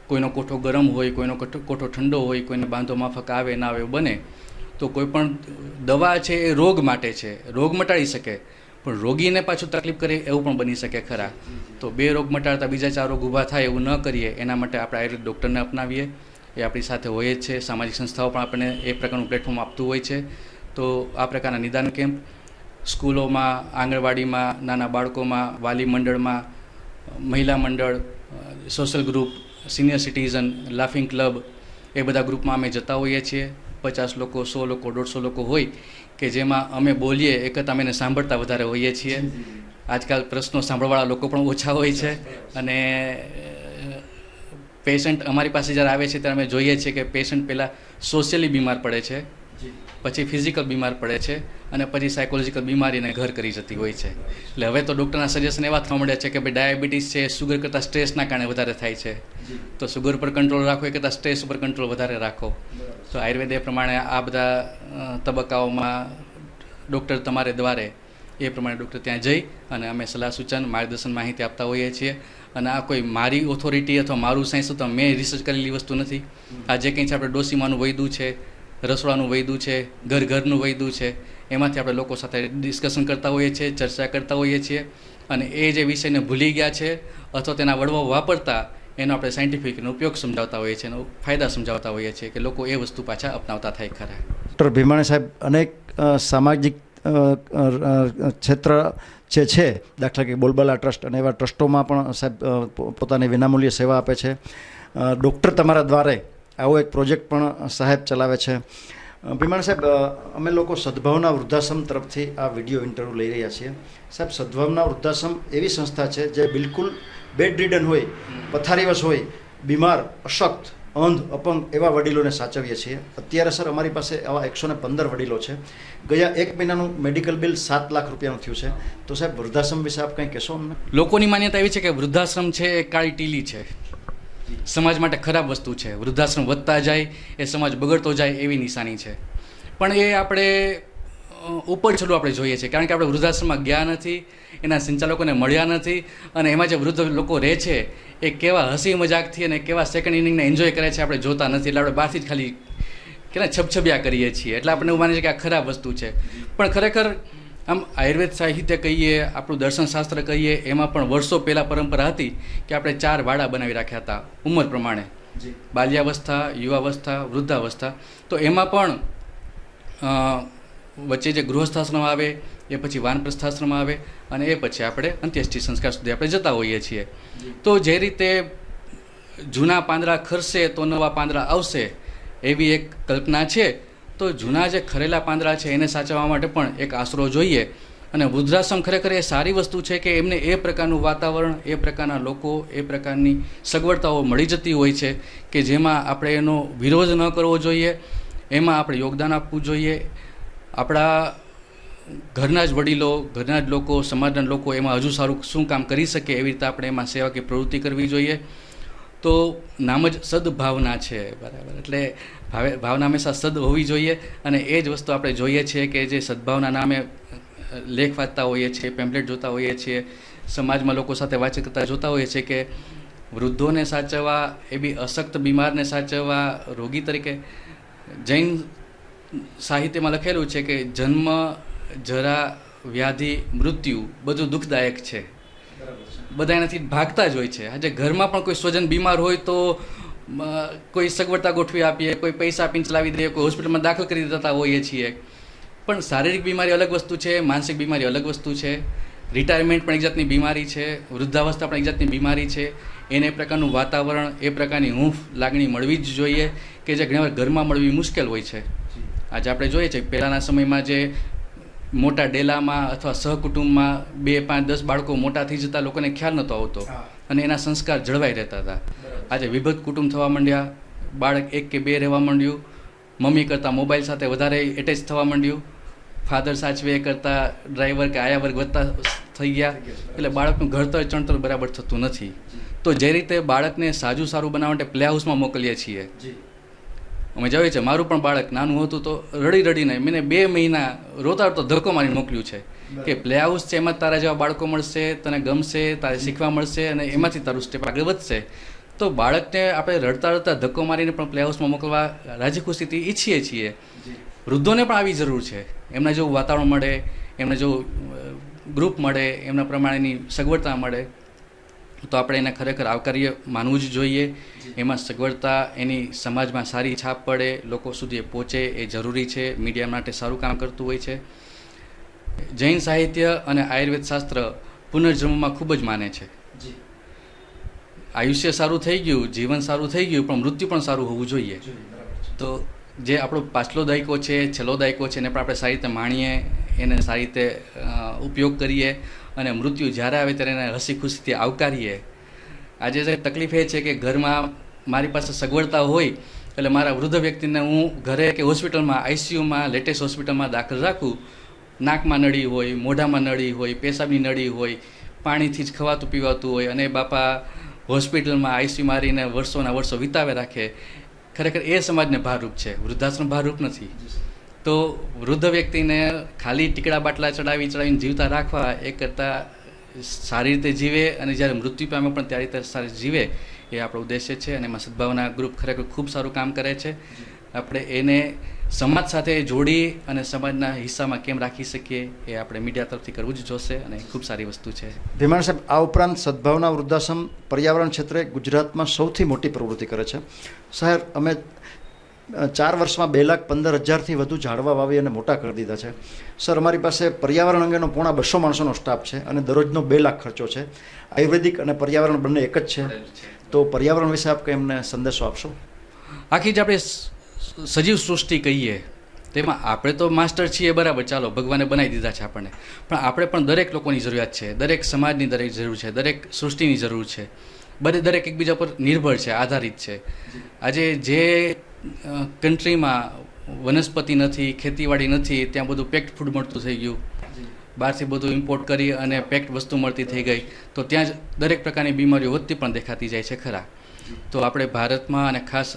[SPEAKER 2] કોઈનો કોઠો ગરમ હોય, કોઈનો કોઠો ઠંડો હોય, કોઈને બાંધો માફક આવે ના આવે બને. તો કોઈ પણ દવા છે એ રોગ માટે છે, રોગ મટાડી શકે, પણ રોગીને પાછું તકલીફ કરે એવું પણ બની શકે ખરા. તો બે રોગ મટાડતા બીજા 4 રોગ ઊભા થાય એવું ન કરીએ. એના માટે આપણે આયુર્વેદ ડૉક્ટરને અપનાવીએ. એ આપણી સાથે હોય જ છે. સામાજિક સંસ્થાઓ પણ આપણને એ પ્રકારનું પ્લેટફોર્મ આપતું હોય છે. તો આ પ્રકારના નિદાન કેમ્પ સ્કૂલોમાં, આંગણવાડીમાં, નાના બાળકોમાં, વાલી મંડળમાં, મહિલા મંડળ, social group, senior citizen, laughing club, એ બધા ગ્રુપમાં અમે જતા હોઈએ છીએ. 50 લોકો, 100 લોકો, 150 લોકો હોય કે જેમાં અમે બોલીએ એ કરતાં અમે એને સાંભળતા વધારે હોઈએ છીએ. આજકાલ પ્રશ્નો સાંભળવાળા લોકો પણ ઓછા હોય છે. અને પેશન્ટ અમારી પાસે જ્યારે આવે છે ત્યારે અમે જોઈએ છીએ કે પેશન્ટ પહેલાં સોશિયલી બીમાર પડે છે, પછી ફિઝિકલ બીમાર પડે છે અને પછી સાયકોલોજીકલ બીમારીને ઘર કરી જતી હોય છે. એટલે હવે તો ડૉક્ટરના સજેશન એવા થવા મળ્યા છે કે ભાઈ ડાયાબિટીસ છે, શુગર કરતાં સ્ટ્રેસના કારણે વધારે થાય છે, તો શુગર પર કંટ્રોલ રાખો એ કરતાં સ્ટ્રેસ ઉપર કંટ્રોલ વધારે રાખો. તો આયુર્વેદ એ પ્રમાણે આ બધા તબક્કાઓમાં ડૉક્ટર તમારે દ્વારે એ પ્રમાણે ડૉક્ટર ત્યાં જઈ અને અમે સલાહ સૂચન, માર્ગદર્શન, માહિતી આપતા હોઈએ છીએ. અને આ કોઈ મારી ઓથોરિટી અથવા મારું સાયન્સ તો મેં રિસર્ચ કરેલી વસ્તુ નથી. આ જે કંઈ છે આપણે ડોસીમાનું વૈદ્યું છે, રસોડાનું વૈદ્યું છે, ઘરનું વૈદ્યું છે, એમાંથી આપણે લોકો સાથે ડિસ્કશન કરતા હોઈએ છીએ, ચર્ચા કરતા હોઈએ છીએ. અને એ જે વિષયને ભૂલી ગયા છે અથવા તેના વડવાઓ વાપરતા એનો આપણે સાયન્ટિફિક ઉપયોગ સમજાવતા હોઈએ છીએ, એનો ફાયદા સમજાવતા હોઈએ છીએ કે લોકો એ વસ્તુ પાછા અપનાવતા થાય ખરા.
[SPEAKER 1] ડૉક્ટર ભીમાણી સાહેબ, અનેક સામાજિક ક્ષેત્ર જે છે, દાખલા કે બોલબાલા ટ્રસ્ટ અને એવા ટ્રસ્ટોમાં પણ સાહેબ પોતાની વિનામૂલ્ય સેવા આપે છે. ડૉક્ટર તમારા દ્વારે આવો એક પ્રોજેક્ટ પણ સાહેબ ચલાવે છે. ભીમાણી સાહેબ, અમે લોકો સદભાવના વૃદ્ધાશ્રમ તરફથી આ વિડીયો ઇન્ટરવ્યૂ લઈ રહ્યા છીએ. સાહેબ, સદભાવના વૃદ્ધાશ્રમ એવી સંસ્થા છે જે બિલકુલ બેડ રિડન હોય, પથારીવશ હોય, બીમાર, અશક્ત, અંધ, અપંગ એવા વડીલોને સાચવીએ છીએ. અત્યારે સર અમારી પાસે આવા 115 વડીલો છે. ગયા 1 મહિનાનું મેડિકલ બિલ 7 લાખ રૂપિયાનું થયું છે. તો સાહેબ, વૃદ્ધાશ્રમ વિશે આપ કંઈ કહેશો અમને?
[SPEAKER 2] લોકોની માન્યતા એવી છે કે વૃદ્ધાશ્રમ છે એ કાળી ટીલી છે, સમાજ માટે ખરાબ વસ્તુ છે. વૃદ્ધાશ્રમ વધતા જાય એ સમાજ બગડતો જાય એવી નિશાની છે. પણ એ આપણે ઉપર છેલ્લું આપણે જોઈએ છીએ, કારણ કે આપણે વૃદ્ધાશ્રમમાં ગયા નથી, એના સંચાલકોને મળ્યા નથી, અને એમાં જે વૃદ્ધ લોકો રહે છે એ કેવા હસી મજાકથી અને કેવા સેકન્ડ ઇનિંગને એન્જોય કરે છે આપણે જોતા નથી. એટલે આપણે બહારથી જ ખાલી કે છબછબિયા કરીએ છીએ. એટલે આપણે એવું માનીએ છીએ કે આ ખરાબ વસ્તુ છે. પણ ખરેખર આમ આયુર્વેદ સાહિત્ય કહીએ, આપણું દર્શનશાસ્ત્ર કહીએ, એમાં પણ વર્ષો પહેલાં પરંપરા હતી કે આપણે 4 વાડા બનાવી રાખ્યા હતા ઉંમર પ્રમાણે, બાલ્યાવસ્થા, યુવાવસ્થા, વૃદ્ધાવસ્થા. તો એમાં પણ વચ્ચે જે ગૃહસ્થાશ્રમ આવે, એ પછી વાનપ્રસ્થાશ્રમ આવે, અને એ પછી આપણે અંત્યેષ્ટિ સંસ્કાર સુધી આપણે જતા હોઈએ છીએ. તો જે રીતે જૂના પાંદડા ખરશે તો નવા પાંદડા આવશે એવી એક કલ્પના છે. તો જૂના જે ખરેલા પાંદડા છે એને સાચવવા માટે પણ એક આશરો જોઈએ. અને વૃદ્ધાશ્રમ ખરેખર એ સારી વસ્તુ છે કે એમને એ પ્રકારનું વાતાવરણ, એ પ્રકારના લોકો, એ પ્રકારની સગવડતાઓ મળી જતી હોય છે કે જેમાં આપણે એનો વિરોધ ન કરવો જોઈએ, એમાં આપણે યોગદાન આપવું જોઈએ. આપણા ઘરના જ વડીલો, ઘરના જ લોકો, સમાજના લોકો એમાં હજુ સારું શું કામ કરી શકે એવી રીતે આપણે એમાં સેવાકીય પ્રવૃત્તિ કરવી જોઈએ. તો નામ જ સદભાવના છે, બરાબર. એટલે ભાવના હંમેશા સદ હોવી જોઈએ. અને એ જ વસ્તુ આપણે જોઈએ છીએ કે જે સદભાવના નામે લેખ વાંચતા હોઈએ છીએ, પેમ્પલેટ જોતા હોઈએ છીએ, સમાજમાં લોકો સાથે વાતચીત કરતા જોતા હોઈએ છીએ કે વૃદ્ધોને સાચવવા, એ બી અશક્ત બીમારને સાચવવા, રોગી તરીકે. જૈન સાહિત્યમાં લખેલું છે કે જન્મ, જરા, વ્યાધિ, મૃત્યુ બધું દુઃખદાયક છે. બધા એનાથી ભાગતા જ હોય છે. આજે ઘરમાં પણ કોઈ સ્વજન બીમાર હોય તો કોઈ સગવડતા ગોઠવી આપીએ, કોઈ પૈસા આપીને ચલાવી દઈએ, કોઈ હોસ્પિટલમાં દાખલ કરી દેતા હોઈએ છીએ. પણ શારીરિક બીમારી અલગ વસ્તુ છે, માનસિક બીમારી અલગ વસ્તુ છે. રિટાયરમેન્ટ પણ એક જાતની બીમારી છે, વૃદ્ધાવસ્થા પણ એક જાતની બીમારી છે. એને એ પ્રકારનું વાતાવરણ, એ પ્રકારની હૂંફ લાગણી મળવી જ જોઈએ કે જે ઘણીવાર ઘરમાં મળવી મુશ્કેલ હોય છે. આજે આપણે જોઈએ છીએ પહેલાંના સમયમાં જે મોટા ડેલામાં અથવા સહકુટુંબમાં 2, 5, 10 બાળકો મોટા થઈ જતા લોકોને ખ્યાલ નહોતો આવતો અને એના સંસ્કાર જળવાઈ રહેતા હતા. આજે વિભક્ત કુટુંબ થવા માંડ્યા, બાળક 1 કે 2 રહેવા માંડ્યું, મમ્મી કરતાં મોબાઈલ સાથે વધારે એટેચ થવા માંડ્યું, ફાધર સાચવે એ કરતાં ડ્રાઈવર કે આયા વર્ગ વધતા થઈ ગયા. એટલે બાળકનું ઘડતર ચણતર બરાબર થતું નથી. તો જે રીતે બાળકને સાજું સારું બનાવવા માટે પ્લે હાઉસમાં મોકલીએ છીએ. અમે જોઈએ છે, મારું પણ બાળક નાનું હતું તો રડી રડીને મેં 2 મહિના રોતા રોતા ધક્કો મારીને મોકલ્યું છે કે પ્લે હાઉસ છે, એમાં તારા જેવા બાળકો મળશે, તને ગમશે, તારે શીખવા મળશે અને એમાંથી તારું સ્ટેપ આગળ વધશે. તો બાળકને આપણે રડતા રડતા ધક્કો મારીને પણ પ્લે હાઉસમાં મોકલવા રાજી ખુશીથી ઈચ્છીએ છીએ. વૃદ્ધોને પણ આવી જરૂર છે. એમના જેવું વાતાવરણ મળે, એમને જેવું ગ્રુપ મળે, એમના પ્રમાણેની સગવડતા મળે તો આપણે એને ખરેખર આવકાર્ય માનવું જ જોઈએ. એમાં સગવડતા, એની સમાજમાં સારી છાપ પડે, લોકો સુધી એ પહોંચે એ જરૂરી છે. મીડિયા માટે સારું કામ કરતું હોય છે. જૈન સાહિત્ય અને આયુર્વેદ શાસ્ત્ર પુનર્જન્મમાં ખૂબ જ માને છે. આયુષ્ય સારું થઈ ગયું, જીવન સારું થઈ ગયું, પણ મૃત્યુ પણ સારું હોવું જોઈએ. તો જે આપણો પાછલો દાયકો છે, છેલ્લો દાયકો છે, એને પણ આપણે સારી રીતે માણીએ, એને સારી રીતે ઉપયોગ કરીએ અને મૃત્યુ જ્યારે આવે ત્યારે એને હસી ખુશીથી આવકારીએ. આજે જે તકલીફ એ છે કે ઘરમાં મારી પાસે સગવડતા હોય એટલે મારા વૃદ્ધ વ્યક્તિને હું ઘરે કે હોસ્પિટલમાં, આઈસીયુમાં, લેટેસ્ટ હોસ્પિટલમાં દાખલ રાખું. નાકમાં નળી હોય, મોઢામાં નળી હોય, પેશાબની નળી હોય, પાણીથી જ ખવાતું પીવાતું હોય અને બાપા હોસ્પિટલમાં આઈસીયુ મારીને વર્ષોના વર્ષો વિતાવે રાખે. ખરેખર એ સમાજને ભારરૂપ છે, વૃદ્ધાશ્રમ ભારરૂપ નથી. તો વૃદ્ધ વ્યક્તિને ખાલી ટીકડા બાટલા ચડાવીને જીવતા રાખવા એ કરતાં સારી રીતે જીવે અને જ્યારે મૃત્યુ પામે પણ ત્યારે રીતે સારી જીવે એ આપણો ઉદ્દેશ્ય છે. અને એમાં સદભાવના ગ્રુપ ખરેખર ખૂબ સારું કામ કરે છે. આપણે એને સમાજ સાથે જોડી અને સમાજના હિસ્સામાં કેમ રાખી શકીએ એ આપણે મીડિયા તરફથી કરવું જ જોશે અને ખૂબ સારી વસ્તુ છે.
[SPEAKER 1] ભીમાણ સાહેબ, આ ઉપરાંત સદભાવના વૃદ્ધાશ્રમ પર્યાવરણ ક્ષેત્રે ગુજરાતમાં સૌથી મોટી પ્રવૃત્તિ કરે છે. સાહેબ, અમે 4 વર્ષમાં 2,15,000થી વધુ ઝાડવા વાવી અને મોટા કરી દીધા છે. સર, અમારી પાસે પર્યાવરણ અંગેનો પોણા 200 માણસોનો સ્ટાફ છે અને દરરોજનો 2 લાખ ખર્ચો છે. આયુર્વેદિક અને પર્યાવરણ બંને એક જ છે. તો પર્યાવરણ વિશે આપ કંઈ એમને સંદેશો આપશો?
[SPEAKER 2] આખી જ આપણે સજીવ સૃષ્ટિ કહીએ તેમાં આપણે તો માસ્ટર છીએ, બરાબર, ચાલો ભગવાને બનાવી દીધા છે આપણને, પણ આપણે પણ દરેક લોકોની જરૂરિયાત છે, દરેક સમાજની દરેક જરૂર છે, દરેક સૃષ્ટિની જરૂર છે. દરેક એકબીજા પર નિર્ભર છે, આધારિત છે. આજે જે કન્ટ્રીમાં વનસ્પતિ નથી, ખેતીવાડી નથી, ત્યાં બધું પેક્ડ ફૂડ મળતું થઈ ગયું, બહારથી બધું ઇમ્પોર્ટ કરી અને પેક્ડ વસ્તુ મળતી થઈ ગઈ, તો ત્યાં જ દરેક પ્રકારની બીમારીઓ વધતી પણ દેખાતી જાય છે ખરા. તો આપણે ભારતમાં અને ખાસ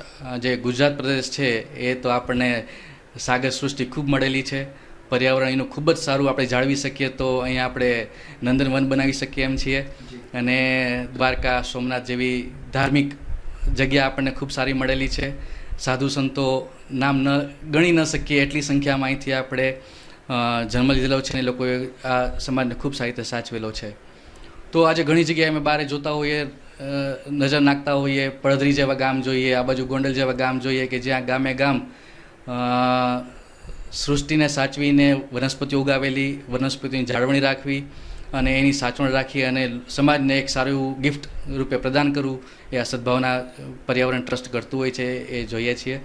[SPEAKER 2] જે ગુજરાત પ્રદેશ છે એ તો આપણને સાગર સૃષ્ટિ ખૂબ મળેલી છે. પર્યાવરણ એનું ખૂબ જ સારું આપણે જાળવી શકીએ તો અહીંયા આપણે નંદનવન બનાવી શકીએ એમ છીએ. અને દ્વારકા, સોમનાથ જેવી ધાર્મિક જગ્યા આપણને ખૂબ સારી મળેલી છે. સાધુ સંતો નામ ગણી ન શકીએ એટલી સંખ્યામાં અહીંથી આપણે જન્મ લીધેલો છે અને એ લોકોએ આ સમાજને ખૂબ સારી રીતે સાચવેલો છે. તો આજે ઘણી જગ્યાએ અમે બહાર જોતા હોઈએ, નજર નાખતા હોઈએ, પડધરી જેવા ગામ જોઈએ, આ બાજુ ગોંડલ જેવા ગામ જોઈએ કે જ્યાં ગામે ગામ સૃષ્ટિને સાચવીને વનસ્પતિઓ ઉગાવેલી, વનસ્પતિની જાળવણી રાખવી અને એની સાચવણ રાખી અને સમાજને એક સારું એવું ગિફ્ટ રૂપે પ્રદાન કરવું એ આ સદભાવના પર્યાવરણ ટ્રસ્ટ કરતું હોય છે એ જોઈએ છીએ.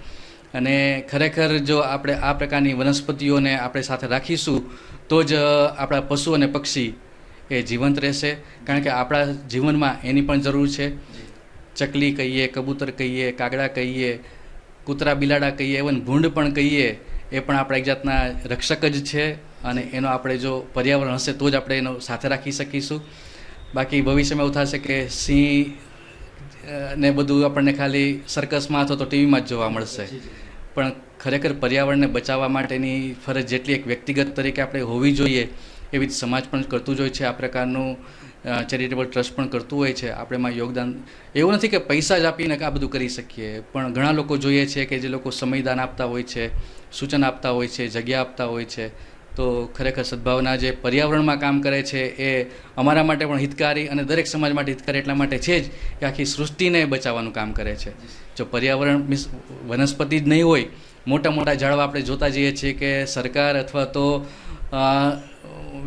[SPEAKER 2] અને ખરેખર જો આપણે આ પ્રકારની વનસ્પતિઓને આપણે સાથે રાખીશું તો જ આપણા પશુ અને પક્ષી એ જીવંત રહેશે. કારણ કે આપણા જીવનમાં એની પણ જરૂર છે. ચકલી કહીએ, કબૂતર કહીએ, કાગડા કહીએ, કૂતરા બિલાડા કહીએ, એવન ભૂંડ પણ કહીએ, એ પણ આપણા એક જાતના રક્ષક જ છે. અને એનો આપણે જો પર્યાવરણ હશે તો જ આપણે એનો સાથે રાખી શકીશું. બાકી ભવિષ્યમાં એવું થશે કે સિંહ ને બધું આપણને ખાલી સર્કસમાં અથવા તો ટીવીમાં જ જોવા મળશે. પણ ખરેખર પર્યાવરણને બચાવવા માટેની ફરજ જેટલી એક વ્યક્તિગત તરીકે આપણે હોવી જોઈએ એવી જ સમાજ પણ કરતું જ હોય છે. આ પ્રકારનું ચેરિટેબલ ટ્રસ્ટ પણ કરતું હોય છે. આપણે એમાં યોગદાન, એવું નથી કે પૈસા જ આપીને આ બધું કરી શકીએ, પણ ઘણા લોકો જોઈએ છે કે જે લોકો સમયદાન આપતા હોય છે, સૂચન આપતા હોય છે, જગ્યા આપતા હોય છે. તો ખરેખર સદભાવના જે પર્યાવરણમાં કામ કરે છે એ અમારા માટે પણ હિતકારી અને દરેક સમાજ માટે હિતકારી એટલા માટે છે જ કે આખી સૃષ્ટિને બચાવવાનું કામ કરે છે. જો પર્યાવરણ મીન્સ વનસ્પતિ જ નહીં હોય, મોટા મોટા ઝાડવા આપણે જોતા જઈએ છીએ કે સરકાર અથવા તો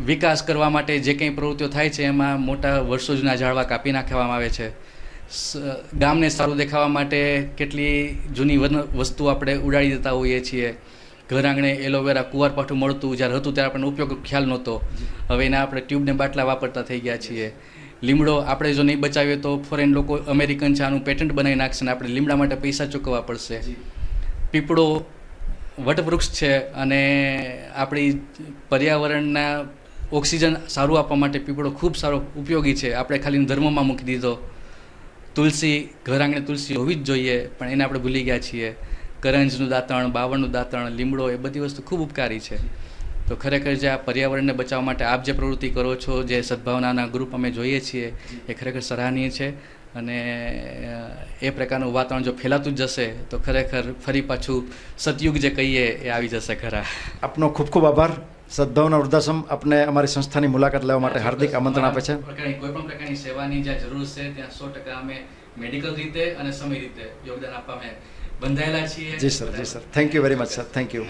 [SPEAKER 2] વિકાસ કરવા માટે જે કંઈ પ્રવૃત્તિઓ થાય છે એમાં મોટા વર્ષો જૂના ઝાડવા કાપી નાખવામાં આવે છે. ગામને સારું દેખાવા માટે કેટલી જૂની વસ્તુ આપણે ઉડાડી દેતા હોઈએ છીએ. ઘર આંગણે એલોવેરા કુંવારપાઠું મળતું જ્યારે હતું ત્યારે આપણને ઉપયોગ ખ્યાલ નહોતો. હવે એના આપણે ટ્યુબને બાટલા વાપરતા થઈ ગયા છીએ. લીમડો આપણે જો નહીં બચાવીએ તો ફોરેન લોકો, અમેરિકન છે, આનું પેટન્ટ બનાવી નાખશે ને આપણે લીમડા માટે પૈસા ચૂકવવા પડશે. પીપળો વટવૃક્ષ છે અને આપણી પર્યાવરણના ઓક્સિજન સારું આપવા માટે પીપળો ખૂબ સારો ઉપયોગી છે. આપણે ખાલી ધર્મમાં મૂકી દીધો. તુલસી, ઘર આંગણે તુલસી હોવી જ જોઈએ, પણ એને આપણે ભૂલી ગયા છીએ. કરંજનું દાંતણ, બાવળનું દાંતણ, લીમડો, એ બધી વસ્તુ ખૂબ ઉપકારી છે. તો ખરેખર જે આ પર્યાવરણને બચાવવા માટે આપ જે પ્રવૃત્તિ કરો છો, જે સદભાવનાના ગ્રુપ અમે જોઈએ છીએ, એ ખરેખર સરાહનીય છે. અને એ પ્રકારનું વાતાવરણ જો ફેલાતું જ જશે તો ખરેખર ફરી પાછું સતયુગ જે કહીએ એ આવી જશે ખરા.
[SPEAKER 1] આપનો ખૂબ ખૂબ આભાર. સદભાવના વૃદ્ધાશ્રમ આપને અમારી સંસ્થાની મુલાકાત લેવા માટે હાર્દિક આમંત્રણ આપે છે.
[SPEAKER 2] કોઈ પણ પ્રકારની સેવાની જ્યાં જરૂર છે ત્યાં 100% અમે મેડિકલ રીતે અને સમય રીતે યોગદાન આપવા અમે બંધાયેલા છીએ.
[SPEAKER 1] જી સર, જી sir. Thank you very much sir. Thank you.